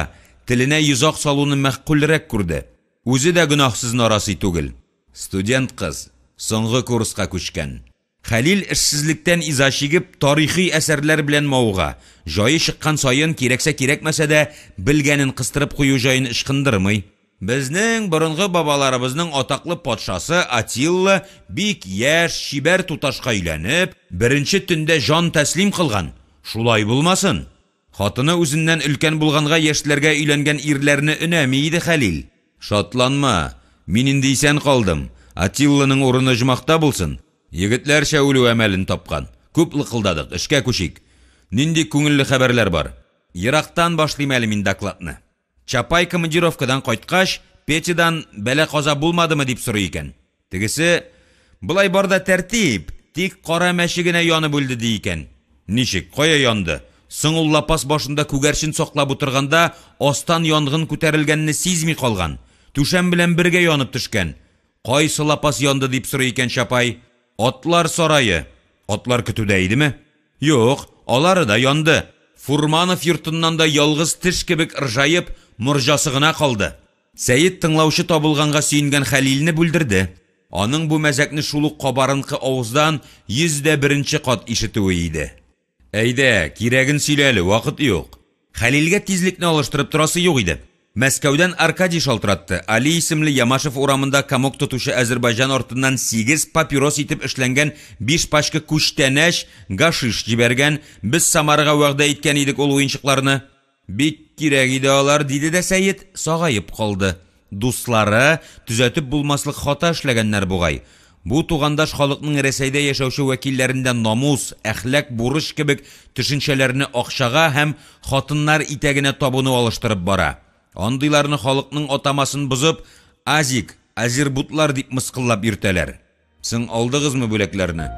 теленә йозак салуны мәгъкүлрәк күрде. Үзе дә гөнаһсыз нарасы түгел. Студент кыз, соңгы курска күчкән. Хәлил эшсезлектән иза чигеп, тарихи әсәрләр белән мауга, җае чыккан сайын кирәксә кирәкмәсә дә белгәнен кыстырып кую җаен ышкындырмый. Безнең борынгы бабаларыбызның атаклы патшасы Атилла бик яшь, шибәр туташка өйләнеп, беренче төндә жан тәслим кылган. Шулай булмасын. Хатыны үзеннән өлкән булганга яшьләргә өйләнгән ирләрне өнәми иде Хәлил. Шатланма, мин инде исән калдым. Атилланың урыны җмакта булсын. Егетләрчә үлү әмәлен тапкан. Күп лыкылдадык, эшкә күчик. Нинди күңелле хәбәрләр бар. Ерактан башлыйм әле мин докладны. Чапай командировкадан кайткач, Петидан бәлә каза булмадымы дип сорый икән. Тегесе, булай барда тәртип, тик кара мәче генә янып үлде ди икән. Ничек, кая янды? Соң ул лапас башында күгәрчен саклап утырганда, астан янгын күтәрелгәнне сизми калган. Түшәм белән бергә янып төшкән. Кайсы лапас янды дип сорый икән Чапай. Атлар сарае. Атлар көтүдә идеме? Юк, алары да янды. Фурманов йортыннан да ялгыз теш кебек ыржайып, морҗасы гына калды. Сәйит тыңлаучы табылганга сөенгән Хәлилне бүлдерде. Аның бу мәзәкне шул ук кабарынкы авыздан 101-нче кат ишетүе иде. Әйдә, кирәген сөйләле, вакыт юк. Хәлилгә тизлекне алыштырып торасы юк иде. Мәскәүдән Аркадий шалтыратты. Али исемле Ямашев урамында комок тотучы Азәрбайҗан артыннан 8 папирос итеп эшләнгән 5 пачка күчтәнәш, гашиш җибәргән. Без Самарага вәгъдә иткән идек ул уенчыкларны. Бик кирәк иде алар, диде дә Сәйит, сагайып калды. Дуслары төзәтеп булмаслык хата эшләгәннәр бугай. Бу тугандаш халыкның Рәсәйдә яшәүче вәкилләрендә намус, әхлак, бурыч кебек төшенчәләрне акчага һәм хатыннар итәгенә табыну алыштырып бара. Андыйларны халыкның атамасын бузып, азик, азирбутлар дип мыскыллап йөртәләр. Син алдыгызмы бүләкләрне?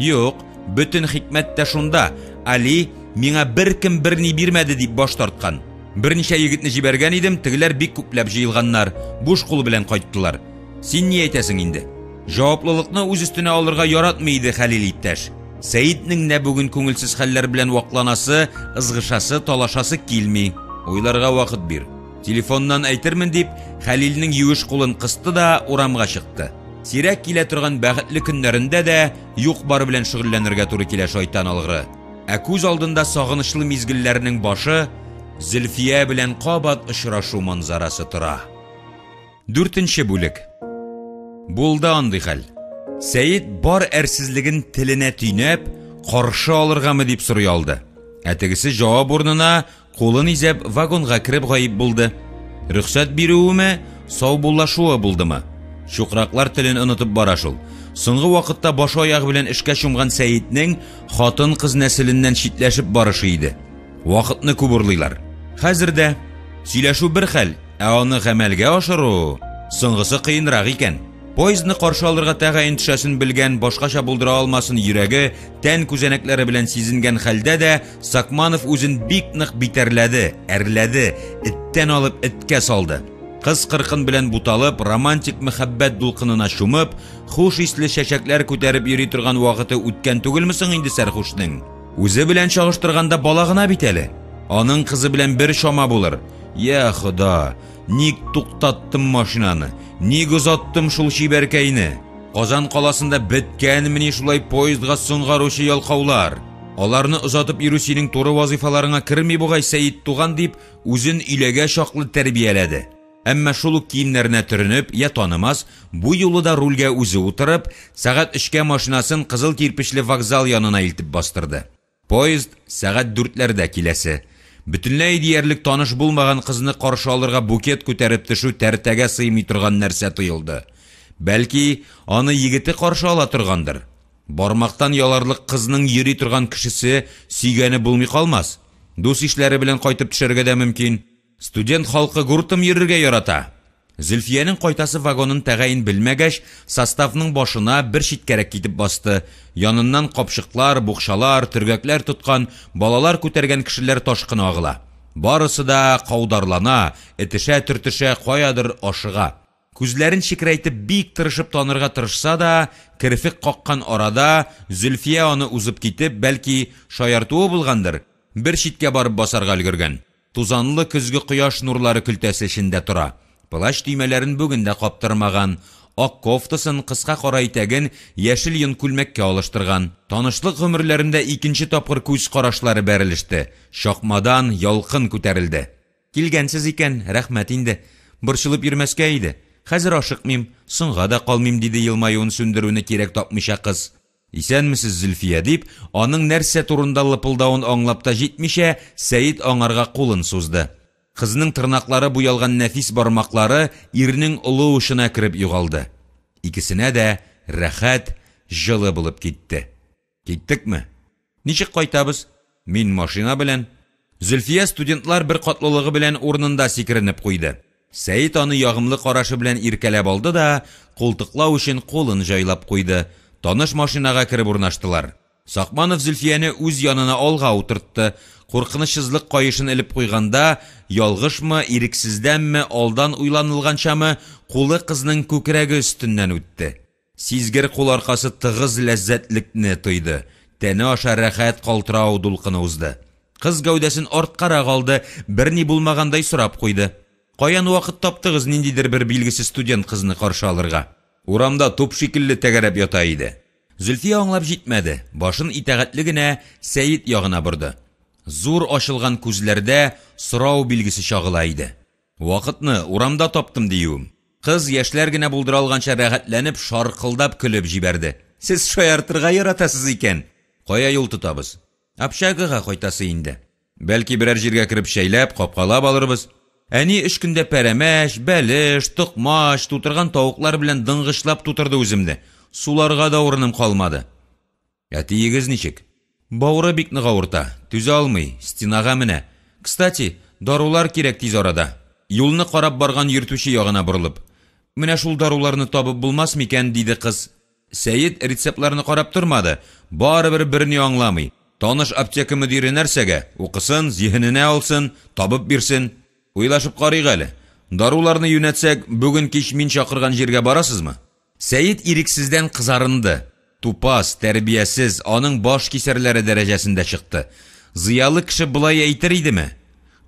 Юк, бөтен хикмәт тә шунда. Али миңа беркем берни бирмәде дип баш тарткан. Берничә егетне җибәргән идем, тегеләр бик күпләп җыелганнар, буш кул белән кайттылар. Син ни әйтәсең инде? Җаваплылыкны үз өстенә алырга яратмый иде Хәлил иптәш. Сәйитнең нә бүген күңелсез хәлләр белән вакланасы, ызгышасы, талашасы килми. Уйларга вакыт бир. Телефоннан әйтермен дип, Хәлилнең юеш кулын кысты да урамга чыкты. Сирәк килә торган бәхетле көннәрендә дә юк бар белән шөгыльләнергә туры килә шайтан алгыры. Ә күз алдында сагынычлы мизгелләрнең башы Зөлфия белән кабат очрашу манзарасы тора. 4-нче бүлек. Булды андый хәл. Сәйит бар әрсезлеген теленә төйнәп, каршы алыргамы дип сорый алды. Әтегесе җавап урынына кулын изәп вагонга кирип гаип булды. Рөхсәт бирүеме, саубуллашуы булдымы? Шукраклар телен онытып бара шул. Соңгы вакытта баш аяк белән эшкә чумган Сәйитнең хатын-кыз нәселеннән читләшеп барышы иде. Вакытны күбурлыйлар. Хәзердә сөйләшү бер хәл, ә аны гамәлгә ашыру соңгысы кыенрак икән. Поездны каршы алырга тәгаен төшәсен белгән, башкача булдыра алмасын йөрәге, тән күзәнәкләре белән сизенгән хәлдә дә Сакманов үзен бик нык битәрләде, әрләде, эттән алып эткә салды. Кыз кыркын белән буталып, романтик мәхәббәт дулкынына чумып, хуш исле чәчәкләр күтәреп йөри торган вакыты үткән түгелме соң инде сәрхушның? Үзе белән чагыштырганда бала гына бит әле. Аның кызы белән бер чама булыр. Я Хода, ник туктаттым машинаны? Ник узаттым шул чибәркәйне? Казан каласында беткәнмени шулай поездга соңгаручы ялкаулар? Аларны узатып йөрү синең туры вазифаларыңа керми бугай Сәйит туган дип, үзен өйләгә шаклы тәрбияләде. Әмма шул ук киемнәренә төренеп, я танымас, бу юлы да рульгә үзе утырып, сәгать 3-кә машинасын кызыл кирпечле вокзал янына илтеп бастырды. Поезд сәгать 4-ләрдә киләсе. Бөтенләй диярлек таныш булмаган кызны каршы алырга букет күтәреп төшү тәртәгә сыймый торган нәрсә тоелды. Бәлки, аны егете каршы ала торгандыр. Бармактан яларлык кызның йөри торган кешесе сөйгәне булмый калмас. Дус ишләре белән кайтып төшәргә дә мөмкин. Студент халкы гуртым йөрергә ярата. Зөлфиянең кайтасы вагонын тәгаен белмәгәч, составның башына бер читкәрәк китеп басты. Яныннан капшыклар, букшалар, төргәкләр тоткан, балалар күтәргән кешеләр ташкын агыла. Барысы да каударлана, этешә-төртешә каядыр ашыга. Күзләрен шикрәйтеп бик тырышып танырга тырышса да, кирфик каккан арада Зөлфия аны узып китеп, бәлки шаяртуы булгандыр, бер читкә барып басарга өлгергән. Тузанлы көзге кояш нурлары көлтәсе эчендә тора. Плащ төймәләрен бүген дә каптырмаган, ак кофтасын, кыска кара итәген яшел йон күлмәккә алыштырган. Танышлык гомерләрендә икенче тапкыр күз карашлары бәрелеште. Шакмадан ялкын күтәрелде. Килгәнсез икән, рәхмәт инде. Борчылып йөрмәскә иде. Хәзер ашыкмыйм, соңга да калмыйм, диде елмаюын сүндерүне кирәк тапмыйча кыз. Исәнмесез, Зөлфия, дип, аның нәрсә турында лыпылдавын аңлап та җитмичә, Сәйит аңарга кулын сузды. Кызның тырнаклары буялган нәфис бармаклары ирнең олы ушына кирип югалды. Икесенә дә рәхәт, җылы булып китте. Киттекме? Ничек кайтабыз? Мин машина белән. Зөлфия студентлар бер катлылыгы белән урынында сикеренеп куйды. Сәйит аны ягымлы карашы белән иркәләп алды да, култыклау өчен кулын җайлап куйды. Таныш машинага кирип урнаштылар. Сакманов Зөлфияне үз янына алга утыртты. Куркынычсызлык кайышын элеп куйганда, ялгышмы, ирексездәнме, алдан уйланылганчамы, кулы кызның күкрәге өстеннән үтте. Сизгер кул аркасы тыгыз ләззәтлекне тойды. Тәне аша рәхәт калтырау дулкыны узды. Кыз гәүдәсен арткарак алды, берни булмагандай сорап куйды. Каян вакыт таптыгыз ниндидер бер билгесез студент кызны каршы алырга? Урамда туп шикелле тәгәрәп ята иде. Зөлфия аңлап җитмәде. Башын итәгатьле генә Сәйит ягына борды. Зур ачылган күзләрдә сорау билгесе чагыла иде. Вакытны урамда таптым диюм. Кыз яшьләр генә булдыра алганча рәхәтләнеп, шаркылдап көлеп җибәрде. Сез шаяртырга яратасыз икән. Кая юл тотабыз? Общагага кайтасы инде. Бәлки берәр җиргә кирип шәйләп, капкалап алырбыз. Әни 3 көндә пәрәмәш, бәлеш, токмаш, тутырган тавыклар белән дыңгышлап тутырды үземне. Суларга да урыным калмады. Әтиегез ничек? Бауыры бик нык авырта, түзә алмый, стенага менә. Кстати, дарулар кирәк тиз арада. Юлны карап барган йөртүче ягына борылып. Менә шул даруларны табып булмас микән, диде кыз. Сәйит рецептларны карап тормады. Барыбер берни аңламый. Таныш аптека мөдире нәрсәгә? Укысын, зиһененә алсын, табып бирсен. Уйлашып карыйк әле. Даруларны юнәтсәк, бүген кич мин чакырган җиргә барасызмы? Сәйит ирексездән кызарынды. Тупас, тәрбиясез, аның баш кисәрләре дәрәҗәсендә чыкты. Зыялы кеше булай әйтер идеме?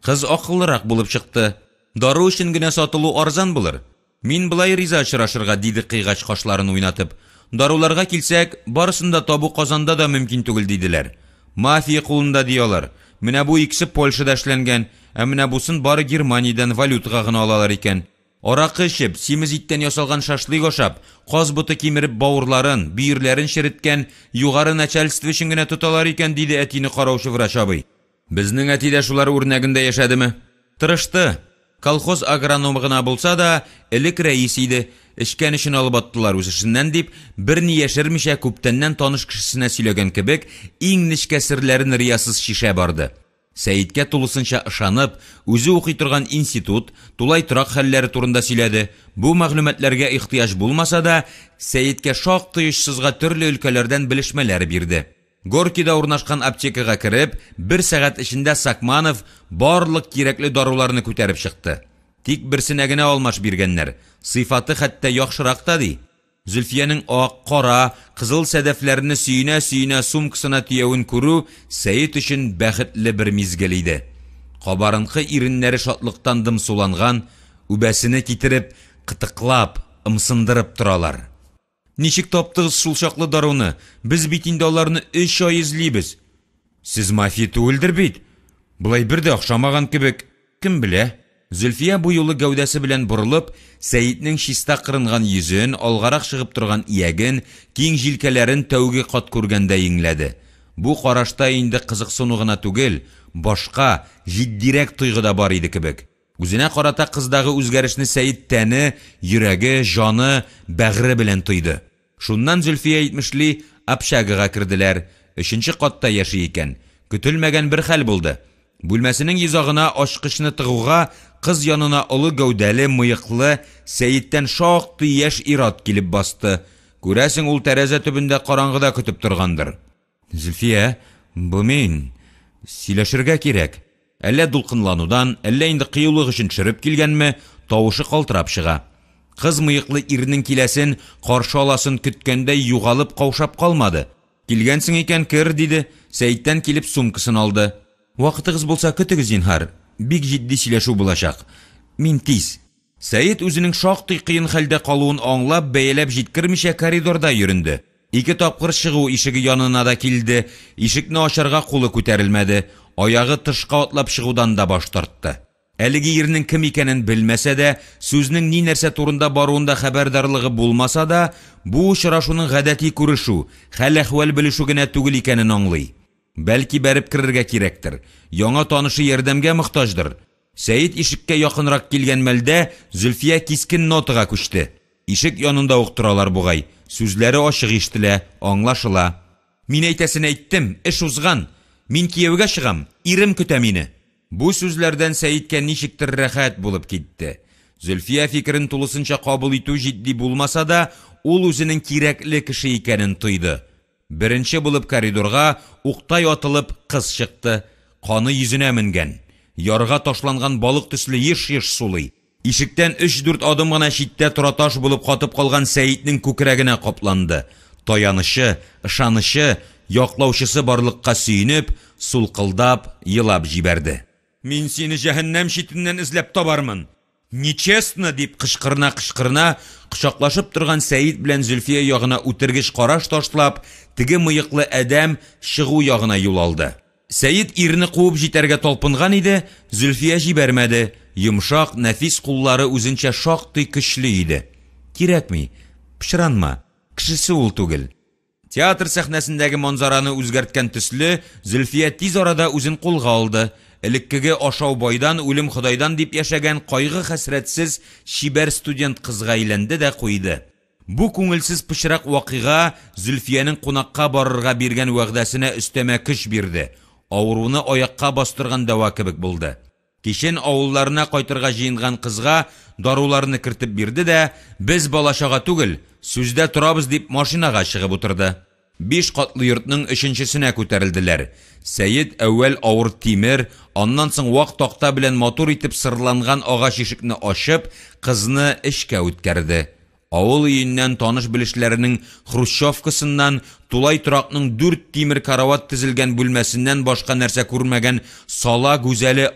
Кыз акыллырак булып чыкты. Дару өчен генә сатылу арзан булыр. Мин булай риза очрашырга, диде кыйгач кашларын уйнатып. Даруларга килсәк, барысында табу Казанда да мөмкин түгел, диделәр. Мафия кулында диялар. Менә бу икесе Польшада эшләнгән, ә менә бусын бары Германиядән валютага гына алалар икән. Аракы эчеп, симез иттән ясалган шашлык ашап, каз буты кимереп бавырларын, бөерләрен шереткән югары начальство өчен генә тоталар икән, диде әтине караучы врач абый. Безнең әти дә шулар үрнәгендә яшәдеме? Тырышты. Колхоз агрономы гына булса да, элек рәис иде. Эшкән өчен алып аттылар үз эшеннән, дип, берни яшермичә күптәннән таныш кешесенә сөйләгән кебек, иң нечкә серләрен риясыз шишә барды. Сәйиткә тулысынча ышанып, үзе укый торган институт, тулай торак хәлләре турында сөйләде. Бу мәгълүматларга ихтыяҗ булмаса да, Сәйиткә шактый очсызга төрле өлкәләрдән белешмәләр бирде. Горкида урнашкан аптекага кирип, 1 сәгать эчендә Сакманов барлык кирәкле даруларны күтәреп чыкты. Тик берсенә генә алмаш биргәннәр. Сыйфаты хәтта яхшырак та ди. Зөлфиянең ак, кара, кызыл сәдәфләрне сөйнә-сөйнә сумкасына тиявын күрү Сәйит өчен бәхетле бер мизгел иде. Кабарынкы иреннәре шатлыктан дымсуланган, үбәсене китереп, кытыклап, ымсындырып торалар. Ничек таптыгыз шул чаклы даруны? Без бит инде аларны 3 ай излибез. Сез мафия түгелдер бит. Булай бер дә охшамаган кебек. Кем белә? Зөлфия бу юлы гәүдәсе белән борылып, Сәйитнең чиста кырынган йөзен, алгарак чыгып торган ияген, киң җилкәләрен тәүге кат күргәндә иңләде. Бу карашта инде кызыксыну гына түгел, башка, җитдирәк тойгы да бар иде кебек. Үзенә карата кыздагы үзгәрешне Сәйит тәне, йөрәге, җаны, бәгыре белән тойды. Шуннан Зөлфия әйтмешли, общагага кирделәр. 3нче катта яши икән. Көтелмәгән бер хәл булды. Бүлмәсенең йозагына ачкычны тыгуга кыз янына олы гәүдәле, мыеклы Сәйиттән шактый яшь ир-ат килеп басты. Күрәсең, ул тәрәзә төбендә караңгыда көтеп торгандыр. Зөлфия, бу мин. Сөйләшергә кирәк. Әллә дулкынланудан, әллә инде кыюлык өчен төшереп килгәнме, тавышы калтырап чыга. Кыз мыеклы ирнең киләсен, каршы аласын көткәндәй югалып каушап калмады. Килгәнсең икән, кер, диде. Сәйиттән килеп сумкасын алды. Вакытыгыз булса көтегез, зинһар. Бик җитди сөйләшү булачак. Мин тиз. Сәйит үзенең шактый кыен хәлдә калуын аңлап, бәяләп җиткермичә коридорда йөренде. 2 тапкыр чыгу ишеге янына да килде. Ишекне ачарга кулы күтәрелмәде. Аягы тышка атлап чыгудан да баш тартты. Әлеге ирнең кем икәнен белмәсә дә, сүзнең ни нәрсә турында баруында хәбәрдарлыгы булмаса да, бу очрашуның гадәти күрешү, хәл-әхвәл белешү генә түгел икәнен аңлый. Бәлки бәреп кирергә кирәктер. Яңа танышы ярдәмгә мохтаҗдыр. Сәйит ишеккә якынрак килгән мәлдә Зөлфия кискен нотага күчте. Ишек янында ук торалар бугай. Сүзләре ачык ишетелә, аңлашыла. Мин әйтәсен әйттем, эш узган. Мин кияүгә чыгам, ирем көтә мине. Бу сүзләрдән Сәйиткә ничектер рәхәт булып китте. Зөлфия фикерен тулысынча кабул итү җитди булмаса да, ул үзенең кирәкле кеше икәнен тойды. Беренче булып коридорга уктай атылып кыз чыкты. Каны йөзенә менгән. Ярга ташланган балык төсле еш-еш сулый. Ишектән 3-4 адым гына читтә тораташ булып катып калган Сәйитнең күкрәгенә капланды. Таянышы, ышанышы, яклаучысы барлыкка сөйнеп, сулкылдап, елап җибәрде. Мин сине җәһәннәм читеннән эзләп табармын. Нечестно, дип кычкырына, кочаклашып торган Сәйит белән Зөлфия ягына үтергеч караш ташлап, теге мыеклы адәм чыгу ягына юл алды. Сәйит ирне куып җитәргә талпынган иде, Зөлфия җибәрмәде. Йомшак, нәфис куллары үзенчә шактый көчле иде. Кирәкми, пычранма, кешесе ул түгел. Театр сәхнәсендәге манзараны үзгәрткән төсле, Зөлфия тиз арада үзен кулга алды. Элеккеге ашау байдан, үлем Худайдан дип яшәгән кайгы хәсрәтсез шибәр студент кызга әйләнде дә куйды. Бу күңелсез пычрак вакыйга Зөлфиянең кунакка барырга биргән вәгъдәсенә өстәмә көч бирде. Авыруны аякка бастырган дәва кебек булды. Кичен авылларына кайтырга җыенган кызга даруларны кертеп бирде дә, без балачага түгел, сүздә торабыз дип машинага чыгып утырды. 5 катлы йортның 3нчесенә күтәрелделәр. Сәйит әүвәл авыр тимер, аннан соң вак такта белән матур итеп сырланган агач ишекне ачып, кызны эшкә үткәрде. Авыл өеннән таныш белешләренең хрущевкасыннан тулай торакның 4 тимер карават тезелгән бүлмәсеннән башка нәрсә күрмәгән сала гүзәле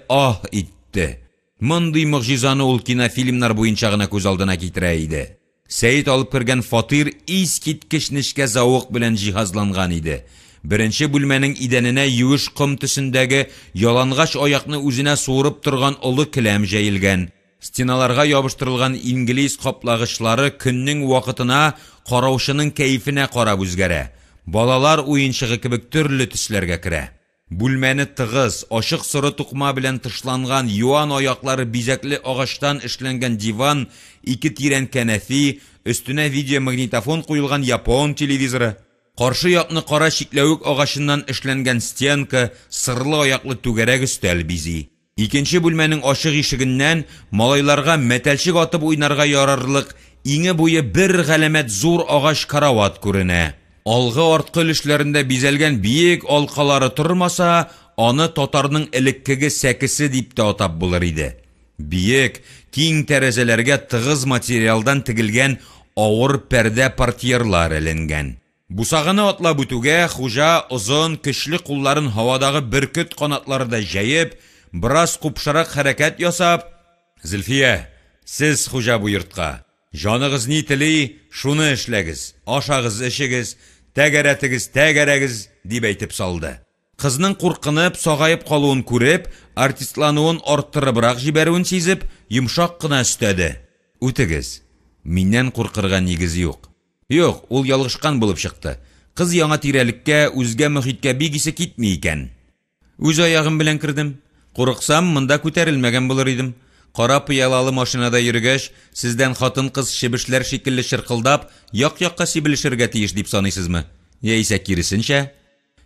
итте. Мондый мөгъҗизаны ул кинофильмнар буенча гына күз алдына китерә иде. Сәйит алып кергән фатир искиткеч нечкә зауык белән җиһазланган иде. Беренче бүлмәнең идәненә юеш ком төсендәге ялангач аякны үзенә суырып торган олы келәм җәелгән. Стеналарга ябыштырылган инглиз каплагычлары көннең вакытына, караучының кәефенә карап үзгәрә. Балалар уенчыгы кебек төрле төсләргә керә. Бүлмәне тыгыз, ачык соры тукма белән тышланган юан аяклары бизәкле агачтан эшләнгән диван, 2 тирән кәнәфи, өстенә видеомагнитофон куелган япон телевизоры. Каршы якны кара чикләвек агачыннан эшләнгән стенка, сырлы аяклы түгәрәк өстәл бизи. Икенче бүлмәнең ачык ишегеннән малайларга мәтәлчек атып уйнарга ярарлык иңе буе бер галәмәт зур агач карават күренә. Алгы-арткы өлешләрендә бизәлгән биек алкалары тормаса, аны татарның элеккеге сәкесе дип тә атап булыр иде. Биек, киң тәрәзәләргә тыгыз материалдан тегелгән авыр пәрдә портьерлар эленгән. Бусаганы атлап үтүгә хуҗа озын, көчле кулларын һавадагы бөркет канатларында җәеп, біраз купшарак хәрәкәт ясап, Зөлфия, сез хуҗа бу йортка. Жаныгыз ни тели, шуны эшләгез, ашагыз, эшегез, тәгәрәгез, дип әйтеп салды. Кызның куркынып, сагаеп калуын күреп, артистлануын арттырыбрак җибәрүен сизеп, йомшак кына өстәде. Үтегез. Миннән куркырга нигез юк. Юк, ул ялгышкан булып чыкты. Кыз яңа тирәлеккә, үзгә мөхиткә бик исе китми икән. Үз аягым белән кирдем. Курыксам, монда күтәрелмәгән булыр идем. Кара пыялалы машинада йөргәч, сездән хатын-кыз чебешләр шикелле чыркылдап, як-якка сибелешергә тиеш дип саныйсызмы? Яисә киресенчә?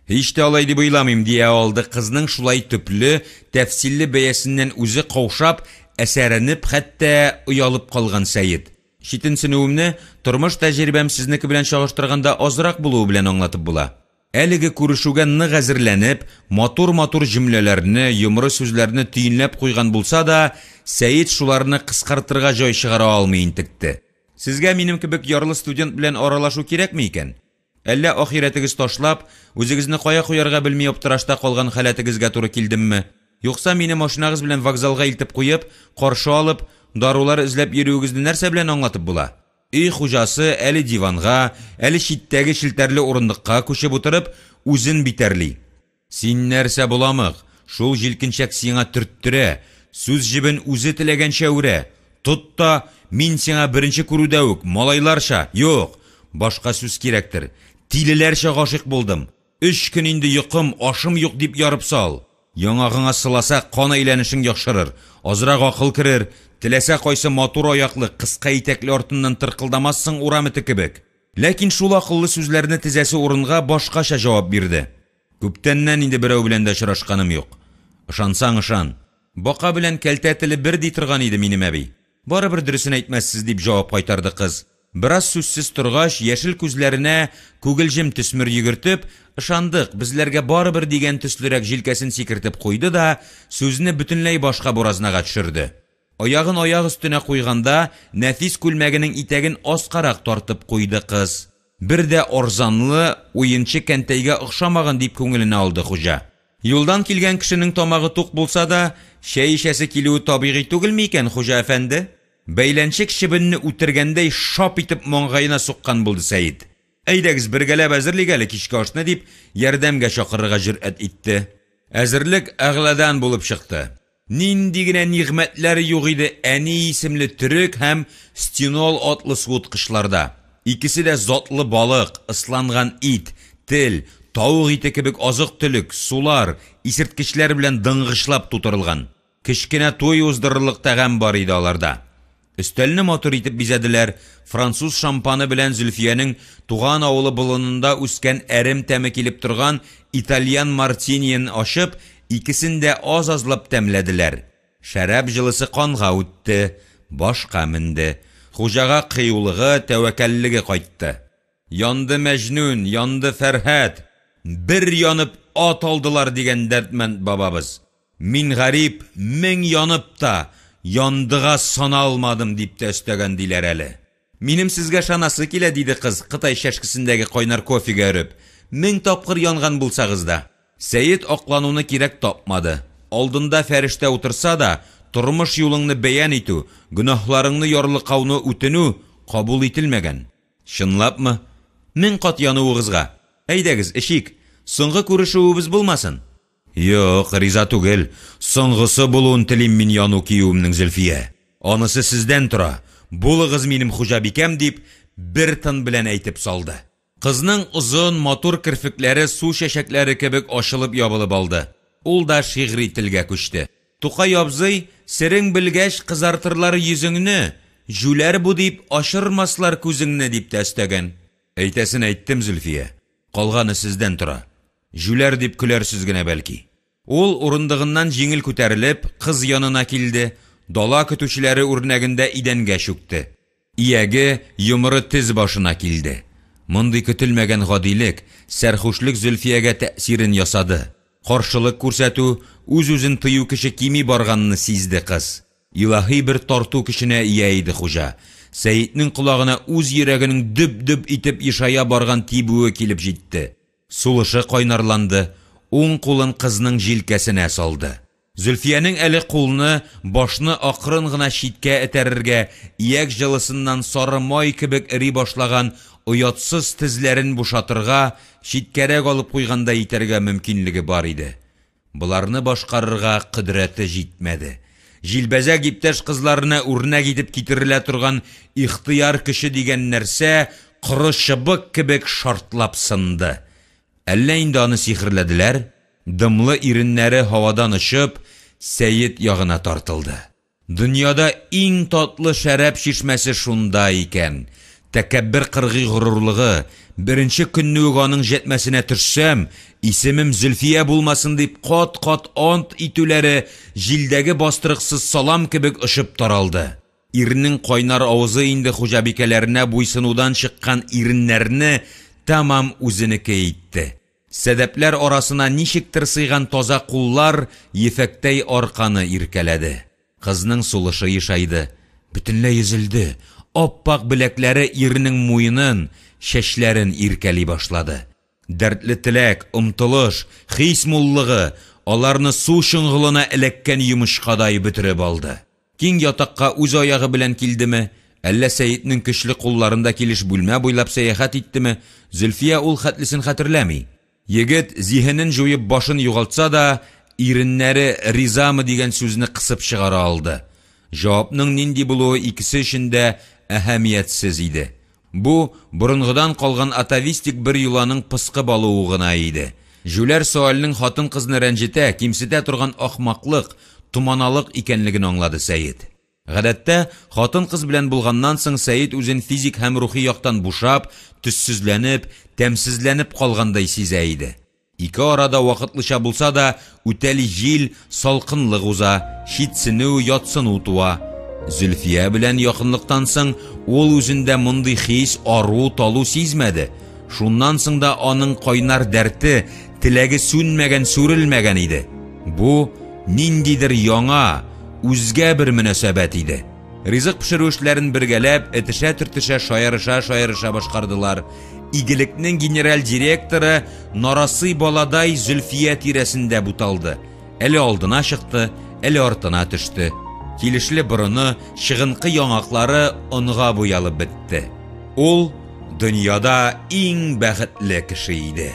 Hiç de alay дип уйламыйм, дия алды кызның шулай төпле, тәфсилле бәясеннән үзе каушап, әсәренеп, хәтта уялып калган Сәйид. Читенсенүемне тормыш тәҗрибәм сезнеке белән чагыштырганда азрак булуы белән аңлатып була. Әлеге күрешүгә нык әзерләнеп, матур-матур җөмләләрне, йомры сүзләрне төйенләп куйган булса да, Сәйид шуларны кыскартырга җай чыгара алмый интекте. Сезгә минем кебек ярлы студент белән аралашу кирәкме икән? Әллә ахиратыгыз ташлап, үзегезне кая куярга белми аптырашта калган халәтегезгә туры килдемме? Юкса мине машинагыз белән вокзалга илтеп куеп, каршы алып, дарулар эзләп йөрүегезне нәрсә белән аңлатып була? Өй хуҗасы әле диванга, әле читтәге шелтәрле урындыкка күчеп утырып, үзен битәрли. Син нәрсә буламык? Шул җилкенчәк сиңа төрттөрә, сүз җибен үзе теләгәнчә үрә. Тот та, мин сиңа беренче күрүдә үк, малайларча, юк, башка сүз кирәктер. Тилеләрчә гашык булдым. 3 көн инде йокым, ашым юк дип ярып сал. Яңагыңа сыласа кан әйләнешең яхшырыр, азрак акыл керер, теләсә кайсы матур аяклы, кыска итәкле артыннан тыркылдамассың урамыты кебек. Ләкин шул акыллы сүзләрне тизәсе урынга башкача җавап бирде. Күптәннән инде берәү белән дә очрашканым юк. Ышансаң ышан. Бака белән кәлтә теле бер ди торган иде минем әби. Барыбер дөресен әйтмәссез дип җавап кайтарды кыз. Бераз сүзсез торгач, яшел күзләренә күгелҗем төсмер йөгертеп, ышандык, безләргә барыбер дигән төслерәк җилкәсен сикертеп куйды да, сүзне бөтенләй башка буразнага төшерде. Аягын аяк өстенә куйганда, нәфис күлмәгенең итәген аскарак тартып куйды кыз. Бер дә арзанлы, уенчы кәнтәйгә охшамаган дип күңеленә алды хуҗа. Юлдан килгән кешенең тамагы тук булса да, чәй эчәсе килүе табигый түгелме икән, хуҗа әфәнде? Бәйләнчек чебенне үтергәндәй шап итеп маңгаена суккан булды Сәйид. Әйдәгез бергәләп әзерлик әле кичке ашны дип, ярдәмгә чакырырга җөрьәт итте. Әзерлек әгъләдән булып чыкты. Нинди генә нигъмәтләре юк иде әни исемле төрек һәм стенол атлы суыткычларда. Икесе дә затлы балык, ысланган ит, тел, тауык ите кебек азык-төлек, сулар, исерткечләр белән дыңгышлап тутырылган. Кечкенә туй уздырырлык тәгам бар иде аларда. Өстәлне матур итеп бизәделәр, француз шампаны белән Зөлфиянең туган авылы болынында үскән әрем тәме килеп торган итальян мартиниян ашып, икесен дә аз-азлап тәмләделәр. Шәраб җылысы канга үтте, башка менде. Хуҗага кыюлыгы, тәвәккәллеге кайтты. Янды Мәҗнүн, янды Фәрһәт, бер янып ат алдылар дигән дәртмәнд бабабыз. Мин гарип, 1000 янып та яндыга сана алмадым дип тәстәгән диләр әле. Минем сезгә шанасы килә, диде кыз, Кытай шәшкесендәге кайнар кофега өреп. 1000 тапкыр янган булсагыз да. Сәйид аклануны кирәк тапмады. Алдында фәрештә утырса да, тормыш юлыңны бәян итү, гөнаһларыңны ярлыкауны үтенү кабул ителмәгән. Чынлапмы? 1000 кат януыгызга. Әйдәгез, эшик, соңгы күрешүебез булмасын. Юк, риза түгел. Соңгысы булуын телим мин яну киюемнең Зөлфия. Анысы сездән тора. Булыгыз минем хуҗабикәм дип, бер тын белән әйтеп салды. Кызның озын, матур кирфекләре су чәчәкләре кебек ачылып ябылып алды. Ул да шигъри телгә күчте. Тукай абзый, серең белгәч кызартырлар йөзеңне, жүләр бу дип ашырмаслар күзеңне дип тәстәгән. Әйтәсен әйттем, Зөлфия. Калганы сездән тора. Жүләр дип көләрсез генә бәлки. Ул урындыгыннан җиңел күтәрелеп, кыз янына килде. Дала көтүчеләре үрнәгендә идәнгә чүкте. Ияге йомры тез башына килде. Мондый көтелмәгән гадилек, сәрхүшлек Зөлфиягә тәэсирен ясады. Каршылык күрсәтү, үз-үзен тыю кеше кими барганны сизде кыз. Илаһи бер тарту кешенә ия иде хуҗа. Сәйиднең колагына үз йөрәгенең дөп-дөп итеп ишая барган тибүе килеп җитте. Сулышы кайнарланды, уң кулын кызның җилкәсенә салды. Зөлфиянең әле кулны, башны акрын гына читкә этәрергә, ияк җылысыннан сары май кебек эри башлаган оятсыз тезләрен бушатырга, читкәрәк алып куйганда итәргә мөмкинлеге бар иде. Буларны башкарырга кыдрәте җитмәде. Җилбәзәк иптәш кызларына үрнәк итеп китерелә торган ихтыяр кеше дигән нәрсә коры чыбык кебек шартлап сынды. Әллә инде аны сихерләделәр? Дымлы иреннәре һавадан очып, Сәйид ягына тартылды. Дөньяда иң татлы шәраб шишмәсе шунда икән. Тәкәббер кыргый горурлыгы, Birinchi kunni үк аның жетмәсенә төшсәм, исемем Зөлфия булмасын дип кат-кат ант итүләре җилдәге бастырыксыз салам кебек ышып таралды. Ирнең кайнар авызы инде хуҗабикәләренә буйсынудан чыккан иреннәрне тамам үзенеке итте. Сәдәпләр арасына ничектер сыйган таза куллар ефәктәй арканы иркәләде. Кызның сулышы ешайды, бөтенләй üzелде. Оппак беләкләре ирнең муенын, чәчләрен иркәли башлады. Дәртле теләк, омтылыш, хис муллыгы аларны су шыңгылына эләккән йомышкадай бөтереп алды. Киң ятакка үз аягы белән килдеме, әллә Сәйетнең көчле кулларында килеш бүлмә буйлап сәяхәт иттеме, Зөлфия ул хәтлесен хәтерләми. Егет зиһенен җуеп башын югалтса да, иреннәре ризамы дигән сүзне кысып чыгара алды. Җавапның нинди булуы икесе өчен дә әһәмиятсез иде. Бу борынгыдан калган атавистик бер юланың пыскы балуы гына иде. Жүләр суальның хатын-кызны рәнҗетә, кимсетә торган ахмаклык, туманалык икәнлеген аңлады Сәйет. Гадәттә, хатын-кыз белән булганнан соң Сәйет үзен физик һәм рухи яктан бушап, төссезләнеп, тәмсезләнеп калгандай сизә иде. Ике арада вакытлыча булса да, үтәли җил, салкынлык уза, шитсенү, ятсыну туа. Зөлфия белән якынлыктан соң ул үзендә мондый хис, ару, талу сизмәде. Шуннан соң да аның кайнар дәрте, теләге сүнмәгән, сүрелмәгән иде. Бу ниндидер яңа, үзгә бер мөнәсәбәт иде. Ризык пешерү эшләрен бергәләп, этешә-төртешә, шаярыша башкардылар. Игелекнең генераль директоры нарасый баладай Зөлфия тирәсендә буталды. Әле алдына чыкты, әле артына төште. Килешле борыны, чыгынкы яңаклары онга буялып бетте. Ул дөньяда иң бәхетле кеше иде.